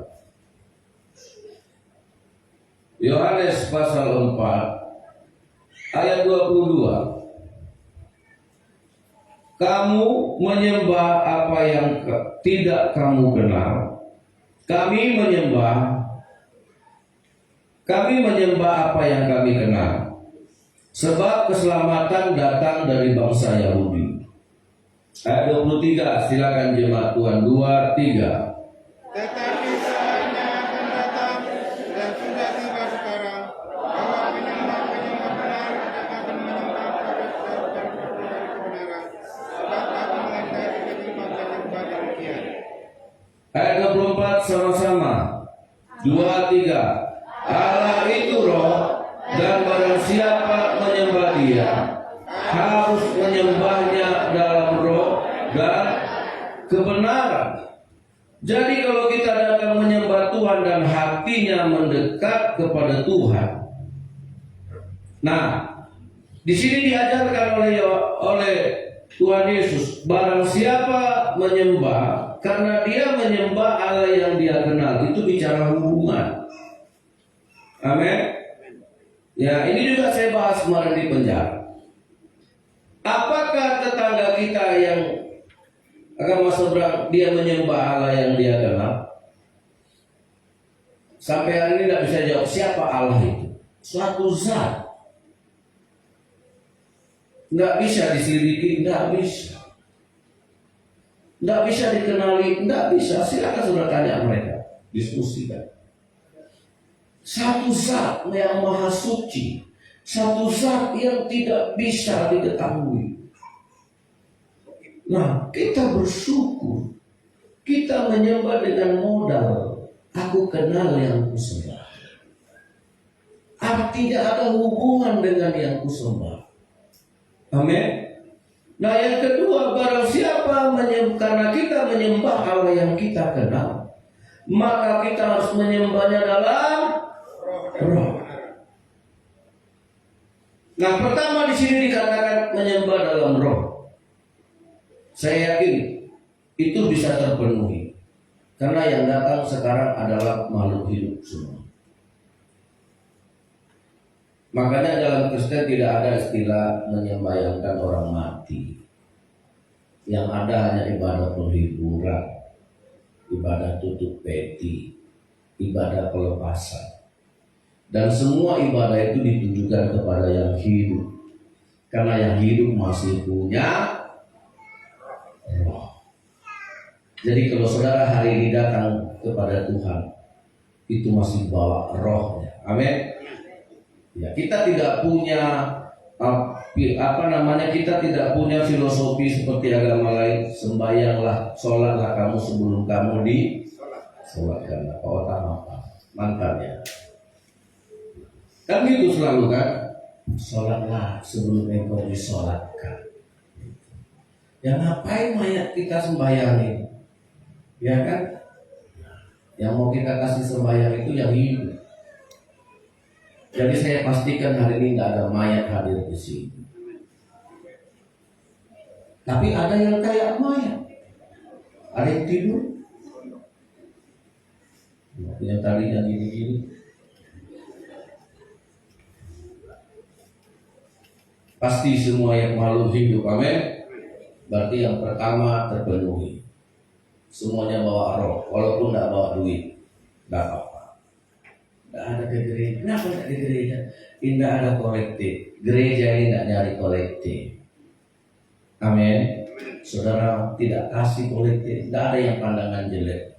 Yohanes pasal 4 ayat 22. Kamu menyembah apa yang tidak kamu kenal. Kami menyembah apa yang kami kenal. Sebab keselamatan datang dari bangsa Yahudi. Ayat 23, silakan jemaat Tuhan, 2, 3. Tetapi saatnya akan datang dan sudah tiba sekarang bahwa penyembah-penyembah benar akan menyembah pada zat dan satu dari kebenaran, sebab aku menghendaki penyembah-penyembah demikian. Ayat 24 sama-sama. 2, 3. Allah itu roh, dan barang siapa menyembah dia harus menyembahnya dalam roh dan kebenaran. Jadi kalau kita datang menyembah Tuhan dan hatinya mendekat kepada Tuhan. Nah, di sini diajarkan oleh Tuhan Yesus, barang siapa menyembah karena dia menyembah Allah yang dia kenal, itu bicara hubungan. Amin. Ya, ini juga saya bahas kemarin di penjara. Apakah tetangga kita yang agama seberang dia menyembah Allah yang dia kenal? Sampai hari ini tidak bisa jawab siapa Allah itu. Suatu zat. Tidak bisa diselidiki, tidak bisa. Tidak bisa dikenali, tidak bisa. Silakan saudara tanya mereka, diskusikan. Satu zat yang maha suci, satu zat yang tidak bisa diketahui. Nah, kita bersyukur, kita menyembah dengan modal aku kenal yang kusembah. Tidak ada hubungan dengan yang kusembah. Amin. Nah, yang kedua, barang siapa karena kita menyembah Allah yang kita kenal, maka kita harus menyembahnya dalam roh. Nah, pertama di sini dikatakan menyembah dalam roh. Saya yakin itu bisa terpenuhi karena yang datang sekarang adalah makhluk hidup semua. Makanya dalam Kristen tidak ada istilah menyembayangkan orang mati. Yang ada hanya ibadah penghiburan, ibadah tutup peti, ibadah pelepasan. Dan semua ibadah itu ditujukan kepada yang hidup. Karena yang hidup masih punya roh. Jadi kalau saudara hari ini datang kepada Tuhan, itu masih bawa rohnya. Amin. Ya, kita tidak punya kita tidak punya filosofi seperti agama lain. Sembayanglah, sholatlah kamu sebelum kamu disolatkan. Otak apa? Mantannya. Kan gitu selalu kan? Sholatlah sebelum engkau disolatkan. Ya ngapain mayat kita sembahyangin? Ya kan? Yang mau kita kasih sembahyang itu yang hidup. Jadi saya pastikan hari ini tidak ada mayat hadir di sini. Tapi ada yang kayak mayat. Ada yang tidur. Yang tadinya gini-gini. Pasti semua yang makhluk hidup, amin. Berarti yang pertama terpenuhi. semuanya bawa roh, walaupun tidak bawa duit, tidak apa-apa. Tidak ada ke gereja. Kenapa tidak ke gereja? Tidak ada kolektif. Gereja ini tidak nyari kolektif. Amin. Saudara tidak kasih kolektif, tidak ada yang pandangan jelek.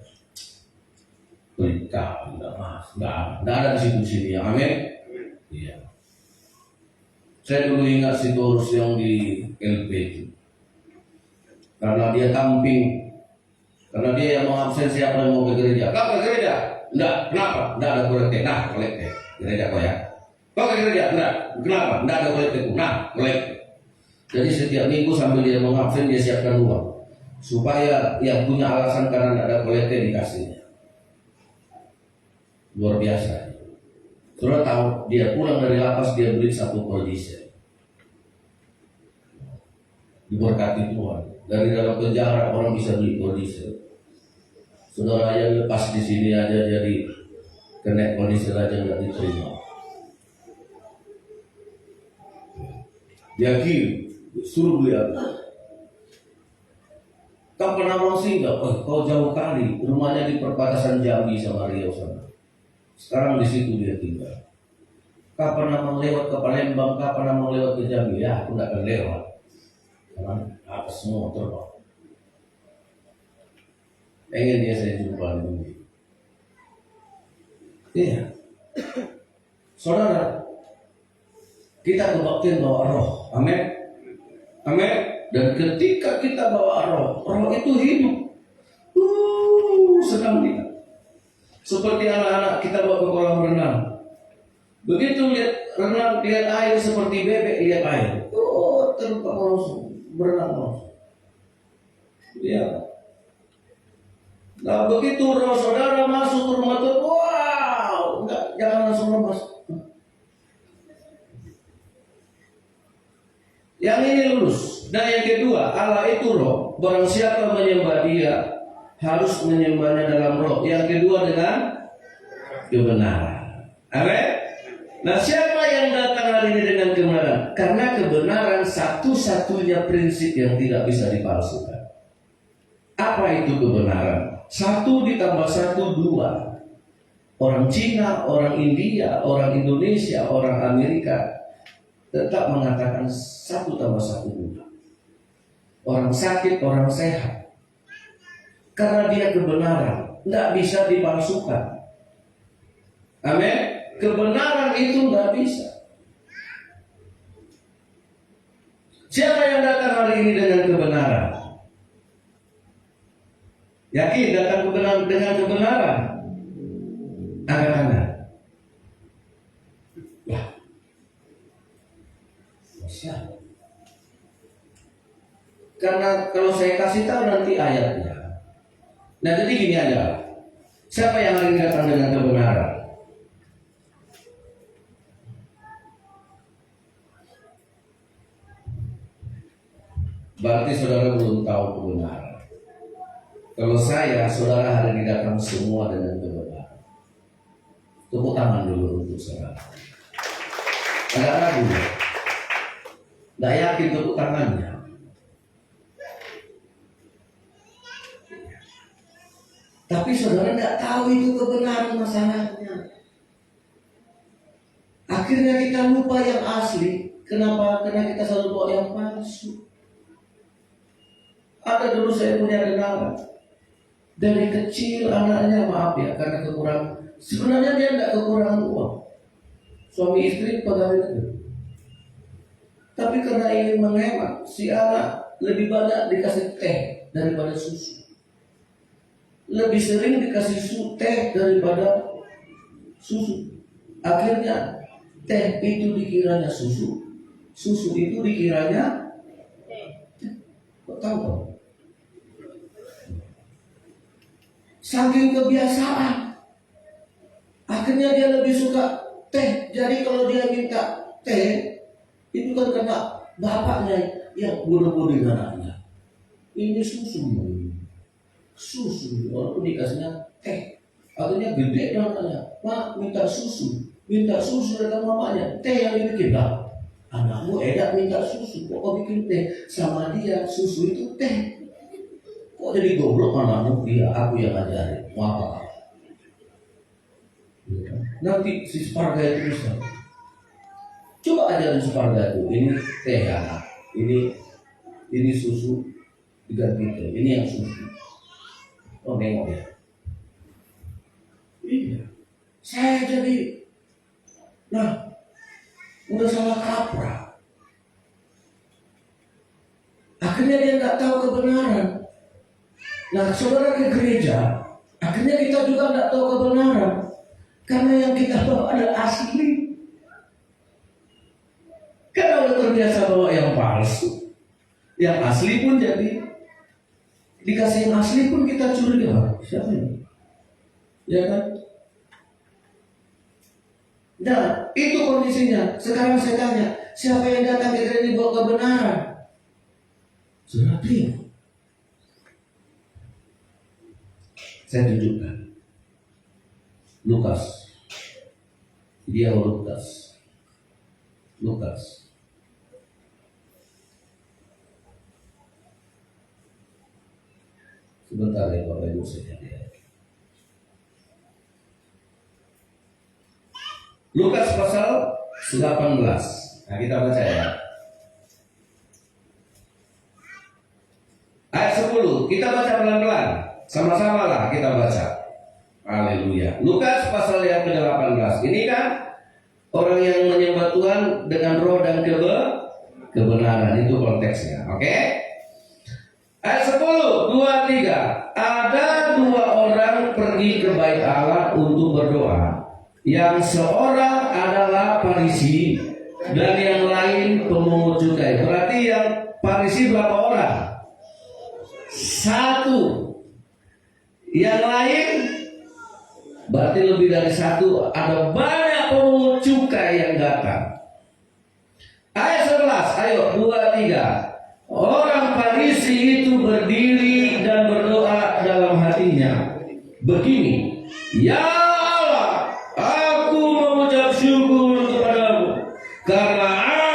Berita, tidak ada di situ-sini. Amin. Iya. Saya dulu ingat si Torus yang di LP itu. Karena dia tamping, karena dia yang mengabsen siapa yang mau ke gereja. Kau ke gereja? Enggak. Kenapa? Enggak ada kolektif. Nah, kolektif. Gereja kau ya. Kau ke gereja? Enggak. Kenapa? Enggak ada kolektif. Nah, kolektif. Jadi setiap minggu sambil dia mengabsen dia siapkan uang supaya yang punya alasan karena tidak ada kolektif dikasihnya. Luar biasa. Saudara tahu dia pulang dari lapas dia beli 1 kol diesel. Diberkati Tuhan. Dari dalam penjara orang bisa beli kol diesel. Saudara yang lepas di sini aja jadi kena kol diesel aja nggak diterima. Dia kirim, suruh beli apa? Kau pernah mau singgah? Oh, kau jauh kali. Rumahnya di perbatasan Jambi sama Riau sana. Sekarang di situ dia tinggal. Kau pernah mau lewat ke Palembang? Kau pernah mau lewat ke Jambi? Ya, aku nggak akan lewat. Karena atas semua terbang. Pengen dia saya jumpa lagi. Iya. Saudara, kita kebaktian bawa roh. Amin. Amin. Dan ketika kita bawa roh, roh itu hidup. Senang kita. Seperti anak-anak kita bawa ke kolam renang. Begitu lihat renang, lihat air seperti bebek lihat air. Terbang langsung, berenang langsung. Ya. Nah begitu roh saudara masuk ke rumah Tuhan, wow, enggak, jangan langsung lemas. Yang ini lulus. Dan yang kedua, Allah itu roh. Barang siapa menyembah dia harus menyembahnya dalam roh. Yang kedua dengan kebenaran. Amin. Nah siapa yang datang hari ini dengan kebenaran? Karena kebenaran satu-satunya prinsip yang tidak bisa dipalsukan. Apa itu kebenaran? 1 ditambah 1 2. Orang Cina, orang India, orang Indonesia, orang Amerika tetap mengatakan 1 tambah 1 2. Orang sakit, orang sehat. Karena dia kebenaran, tidak bisa dipalsukan. Amin. Kebenaran itu tidak bisa. Siapa yang datang hari ini dengan kebenaran? Yakin datang kebenaran dengan kebenaran? Angkat tangan. Ya. Siapa? Karena kalau saya kasih tahu nanti ayatnya. Nah jadi gini aja. Siapa yang hari ini datang dengan kebenaran? Berarti saudara belum tahu kebenaran. Kalau saya, saudara hari ini datang semua dengan kebenaran. Tepuk tangan dulu untuk saudara. Agak ragu ya? Tidak yakin tepuk tangannya. Tapi saudara tidak tahu itu kebenaran masalahnya. Akhirnya kita lupa yang asli. Kenapa? Karena kita selalu bawa yang palsu. Ada dulu saya punya kenalan. Dari kecil anaknya, maaf ya, karena kekurangan. Sebenarnya dia tidak kekurangan uang. Suami istri pegawai negeri. Tapi karena ingin menghemat, si anak lebih banyak dikasih teh daripada susu. Lebih sering dikasih teh daripada susu. Akhirnya teh itu dikiranya susu, susu itu dikiranya teh. Kok tahu? Saking kebiasaan, akhirnya dia lebih suka teh. Jadi kalau dia minta teh, itu kan karena bapaknya yang bodoh-bodoh anaknya. Ini susu. Susu, walaupun dikasihnya teh, akhirnya gede dong tanya, Mak minta susu datang mamanya, teh yang dibikin lah. Anakmu edak minta susu, kok bikin teh sama dia susu itu teh, kok kok jadi goblok anakmu? Iya, aku yang ngajarin. Mau apa? Nanti si Sparga itu bisa. Coba ajarin Sparga itu. Ini teh anak. Ini susu diganti teh. Ini yang susu. Oh nengok ya. Iya. Saya jadi, udah salah kaprah. Akhirnya dia nggak tahu kebenaran. Nah, saudara ke gereja, akhirnya kita juga nggak tahu kebenaran. Karena yang kita bawa adalah asli. Karena udah terbiasa bawa yang palsu. Yang asli pun jadi, dikasih yang asli pun kita curiga. Siapa ini? Ya kan? Nah, itu kondisinya. Sekarang saya tanya, siapa yang datang ke gereja bawa kebenaran? Saudara terima. Saya tunjukkan. Lukas. Dia Lukas. Sebentar ya Bapak Ibu saya lihat. Lukas pasal 18. Nah, kita baca ya. Ayat 10. Kita baca pelan-pelan. Sama-sama lah kita baca. Haleluya. Lukas pasal yang ke-18. Ini kan orang yang menyembah Tuhan dengan roh dan kebenaran. Itu konteksnya. Oke? Ayat 10, 2, 3. Ada dua orang pergi ke bait Allah untuk berdoa. Yang seorang adalah Farisi dan yang lain pemungut cukai. Berarti yang Farisi berapa orang? Satu. Yang lain berarti lebih dari satu. Ada banyak pemungut cukai yang datang. Ayat 11, ayo 2, 3. Orang Farisi itu berdiri dan berdoa dalam hatinya begini, ya Allah, aku mengucap syukur kepadamu karena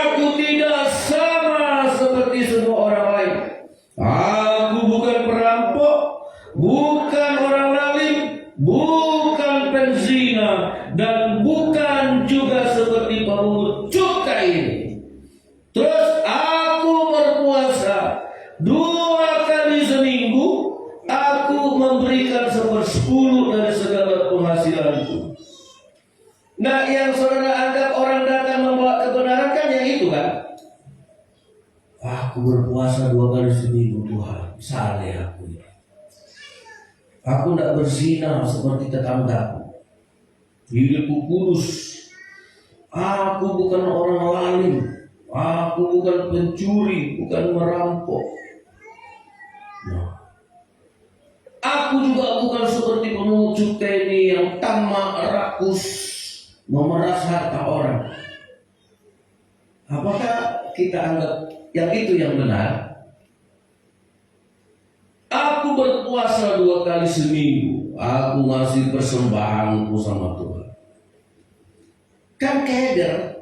aku tidak sama seperti semua orang lain. Aku bukan perampok, bukan orang zalim, bukan penzina, dan bukan juga seperti pemungut cukai ini. Terus aku berpuasa 2 kali seminggu. Aku memberikan 1/10 dari segala penghasilanku. Nah, yang saudara anggap orang datang membawa kebenaran kan yang itu kan? Aku berpuasa 2 kali seminggu Tuhan. Saleh aku ini. Aku tidak berzina seperti tetanggaku. Hidupku kudus. Aku bukan orang zalim. Aku bukan pencuri, bukan merampok. Nah, aku juga bukan seperti pemungut cukai ini yang tamak, rakus, memeras harta orang. Apakah kita anggap yang itu yang benar? Aku berpuasa 2 kali seminggu. Aku ngasih persembahanku sama Tuhan. Kan keder.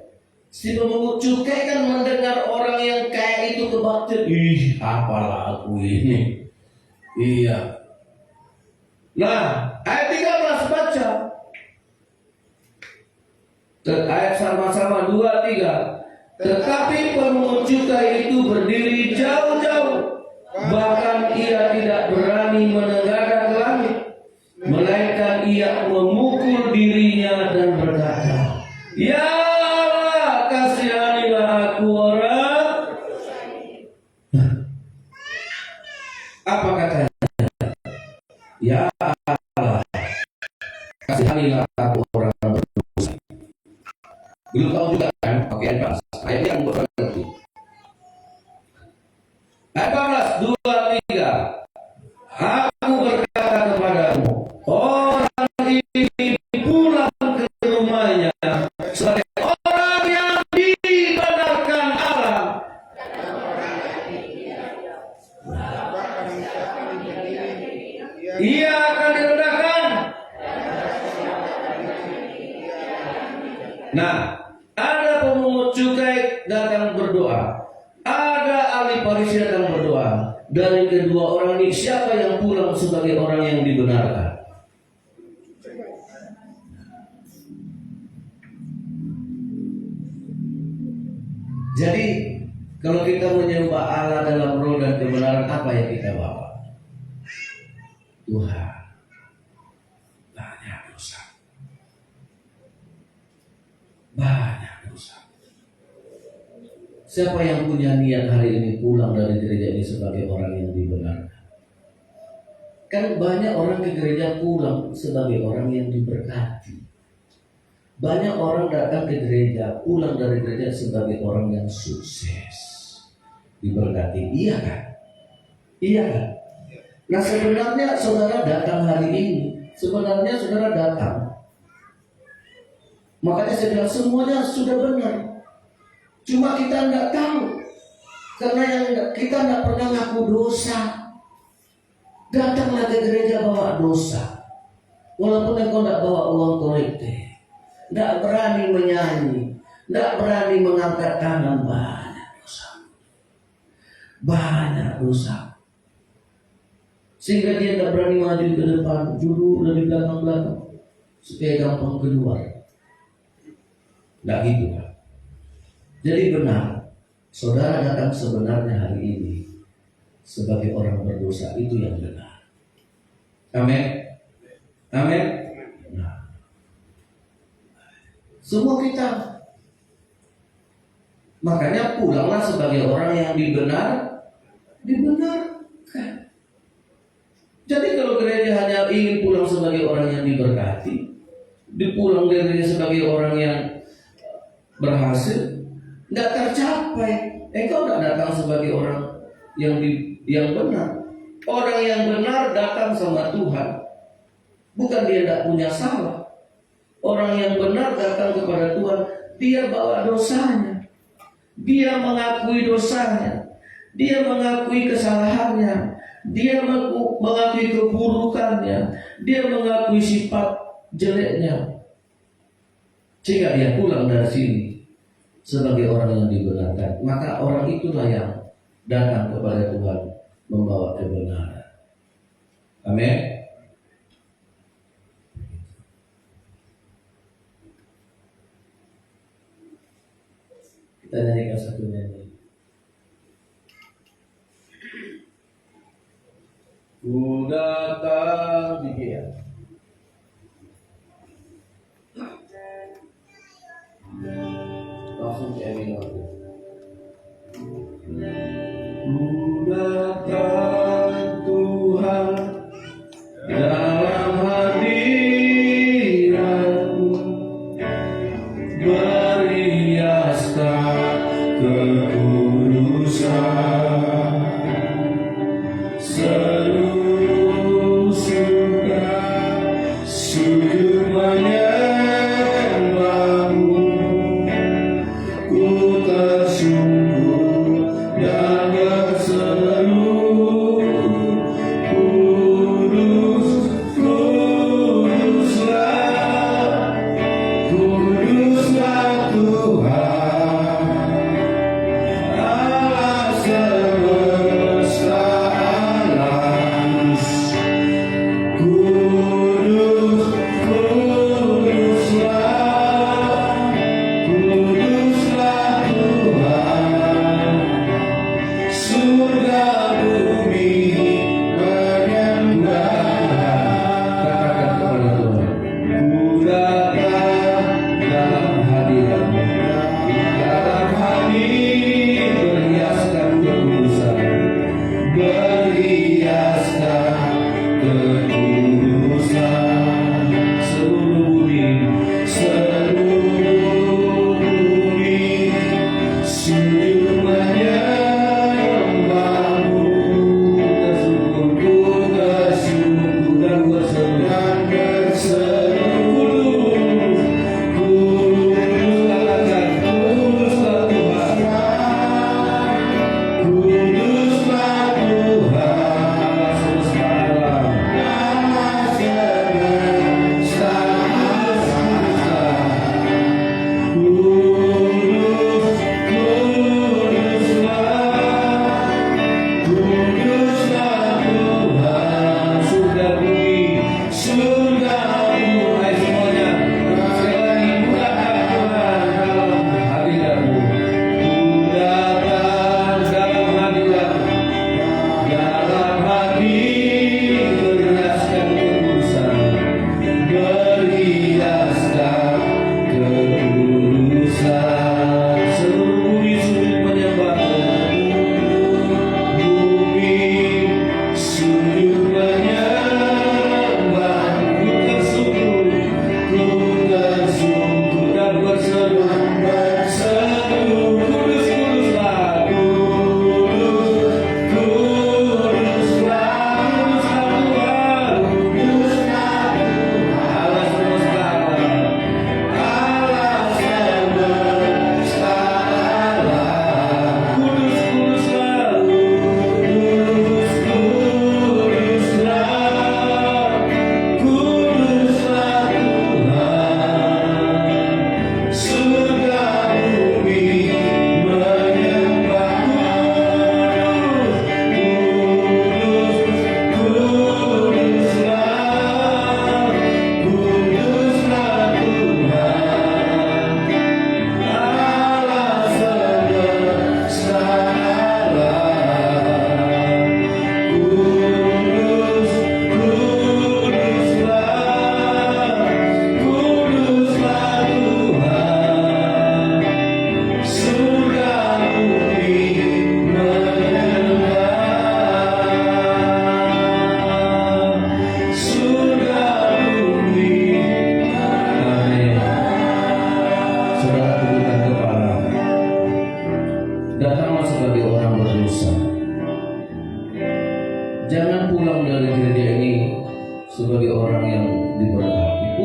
Si pemungut cukai kan mendengar orang yang kayak itu kebaktian. Ih, apalah aku ini. Iya. Nah, ayat 13 baca. Ayat sama-sama 2, 3. Tetapi pemungut cukai itu berdiri jauh-jauh. Bahkan ia tidak berani menengadah ke langit. Melainkan ia memukul dirinya dan berkata, ya kasihanilah aku orang. Apa katanya? Ya Allah, kasihanilah aku orang berdosa. Belum tahu juga kan? Oke, ayat yang buat itu. Ayat 14, 2, 3. Aku berkata kepadamu, orang ini pulang ke rumahnya sebagai orang yang dibenarkan Allah. Ia akan direndahkan. Nah, ada pemungut cukai datang berdoa, ada ahli Farisi datang berdoa. dari kedua orang ini siapa yang pulang sebagai orang yang dibenarkan? Jadi kalau kita menyembah Allah dalam roh dan kebenaran, apa yang kita bawa? Tuhan, banyak dosa. Banyak dosa. Siapa yang punya niat hari ini pulang dari gereja ini sebagai orang yang dibenarkan? Kan banyak orang ke gereja pulang sebagai orang yang diberkati. Banyak orang datang ke gereja, pulang dari gereja sebagai orang yang sukses, diberkati. Iya kan? Iya kan? Nah sebenarnya saudara datang hari ini, sebenarnya saudara datang. Makanya saya bilang semuanya sudah benar. Cuma kita nggak tahu, karena yang kita nggak pernah ngaku dosa. Datanglah ke gereja bawa dosa, walaupun engkau nggak bawa uang kolektif. Tidak berani menyanyi, tidak berani mengangkat tangan, banyak dosa. Banyak dosa. Sehingga dia tidak berani maju ke depan, duduk dari belakang-belakang supaya gampang keluar. Tidak gitu kan? Jadi benar, saudara datang sebenarnya hari ini sebagai orang berdosa, itu yang benar. Amin. Amin. Nah, semua kita, makanya pulanglah sebagai orang yang dibenarkan. Jadi kalau gereja hanya ingin pulang sebagai orang yang diberkati, dipulang dari gereja sebagai orang yang berhasil, nggak tercapai. Engkau nggak datang sebagai orang yang benar. Orang yang benar datang sama Tuhan, bukan dia tidak punya salah. Orang yang benar datang kepada Tuhan, dia bawa dosanya, dia mengakui dosanya, dia mengakui kesalahannya, dia mengakui keburukannya, dia mengakui sifat jeleknya, sehingga dia pulang dari sini sebagai orang yang dibenarkan. Maka orang itulah yang datang kepada Tuhan membawa kebenaran. Amin. Kita nyanyikan satu nyanyi. Ku datang di dia. Langsung ke Emino. Ku datang Tuhan dalam hadirat-Mu, meriaskan kekudusan, seluruh surga sujud menyembah-Mu. Ku tersungkur dan berseru, kudus, kuduslah, kuduslah Tuhan, Allah semesta alam. Kudus, kudus.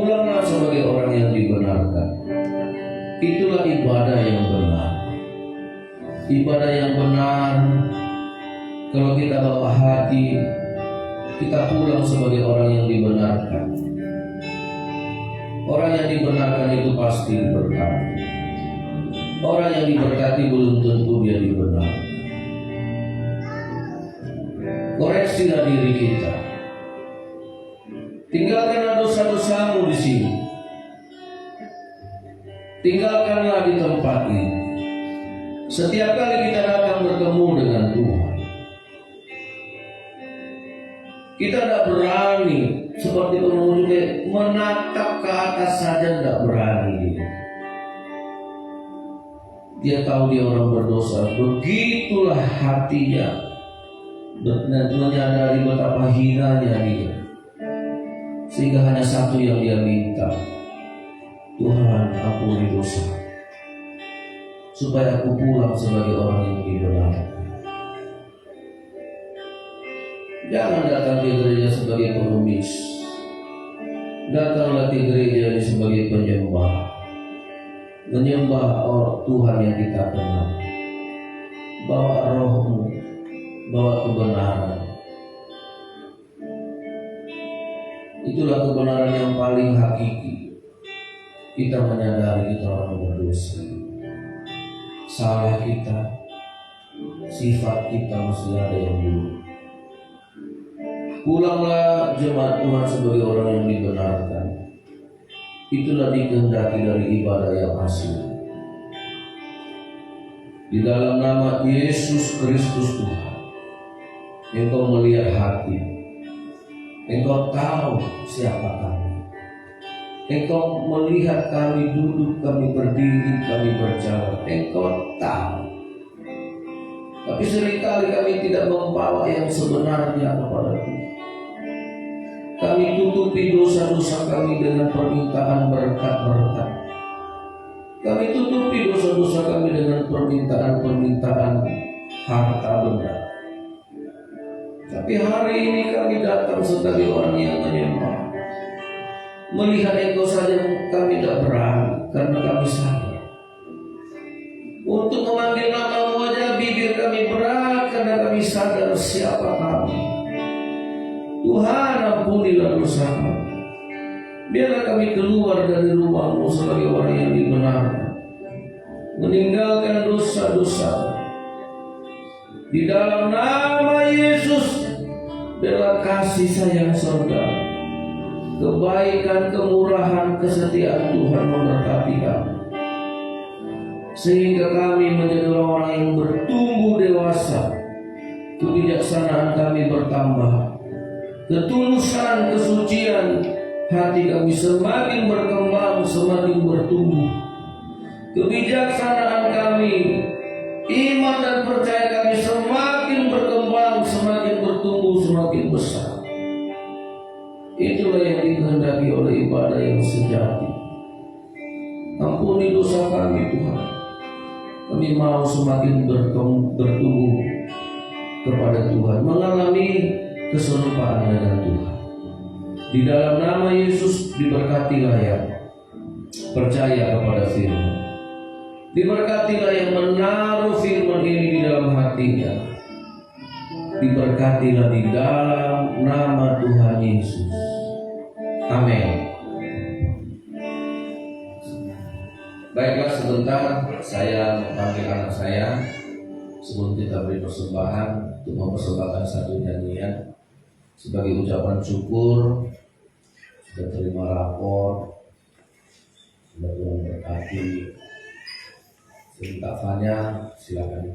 Pulanglah sebagai orang yang dibenarkan. Itulah ibadah yang benar. Ibadah yang benar, kalau kita bawa hati, kita pulang sebagai orang yang dibenarkan. Orang yang dibenarkan itu pasti diberkati. Orang yang diberkati belum tentu dia dibenarkan. Koreksilah diri kita. Tinggalkanlah dosa-dosamu di sini. Tinggalkanlah di tempat ini. Setiap kali kita datang bertemu dengan Tuhan, kita tidak berani seperti orang juga menatap ke atas saja, tidak berani. Dia tahu dia orang berdosa. Begitulah hatinya, menyadari betapa hinanya dia, sehingga hanya satu yang dia minta, Tuhan ampuni dosa, supaya aku pulang sebagai orang yang dibenarkan. Jangan datang ke gereja sebagai pengemis. Datanglah ke gereja sebagai penyembah. Menyembah Tuhan yang kita kenal. Bawa rohmu, bawa kebenaran. Itulah kebenaran yang paling hakiki. Kita menyadari kita orang berdosa. Salah kita, sifat kita masih ada yang buruk. Pulanglah jemaat Tuhan sebagai orang yang dibenarkan. Itulah dikehendaki dari ibadah yang asli. Di dalam nama Yesus Kristus Tuhan, Engkau melihat hati. Engkau tahu siapa kami. Engkau melihat kami duduk, kami berdiri, kami berjalan. Engkau tahu. Tapi seringkali kami tidak membawa yang sebenarnya kepada Tuhan. Kami tutupi dosa-dosa kami dengan permintaan berkat-berkat. Kami tutupi dosa-dosa kami dengan permintaan-permintaan harta benda. Tapi hari ini kami datang sebagai orang yang menyembah. Melihat Engkau saja kami tidak berani, karena kami sadar. Untuk memanggil nama-Mu aja bibir kami berat, karena kami sadar siapa kami. Tuhan, ampunilah dosa kami. Biarlah kami keluar dari rumah-Mu sebagai orang yang dibenarkan, meninggalkan dosa-dosa. Di dalam nama Yesus, biarlah kasih sayang surga, kebaikan, kemurahan, kesetiaan Tuhan memberkati kami, sehingga kami menjadi orang yang bertumbuh dewasa. Kebijaksanaan kami bertambah, ketulusan, kesucian hati kami semakin berkembang, semakin bertumbuh. Kebijaksanaan kami, iman dan percaya kami semakin berkembang, semakin bertumbuh, semakin besar. Itulah yang dikehendaki oleh ibadah yang sejati. Ampuni dosa kami Tuhan. Kami mau semakin bertumbuh kepada Tuhan, mengalami keserupaan dengan Tuhan. Di dalam nama Yesus diberkatilah yang percaya kepada firman. Diberkatilah yang menaruh firman ini di dalam hatinya. Diberkatilah di dalam nama Tuhan Yesus. Amin. Baiklah, sebentar saya memanggil anak saya sebelum kita beri persembahan untuk mempersembahkan satu nyanyian sebagai ucapan syukur. Sudah terima rapor, sudah Tuhan berkati. Kak Fanya, silakan.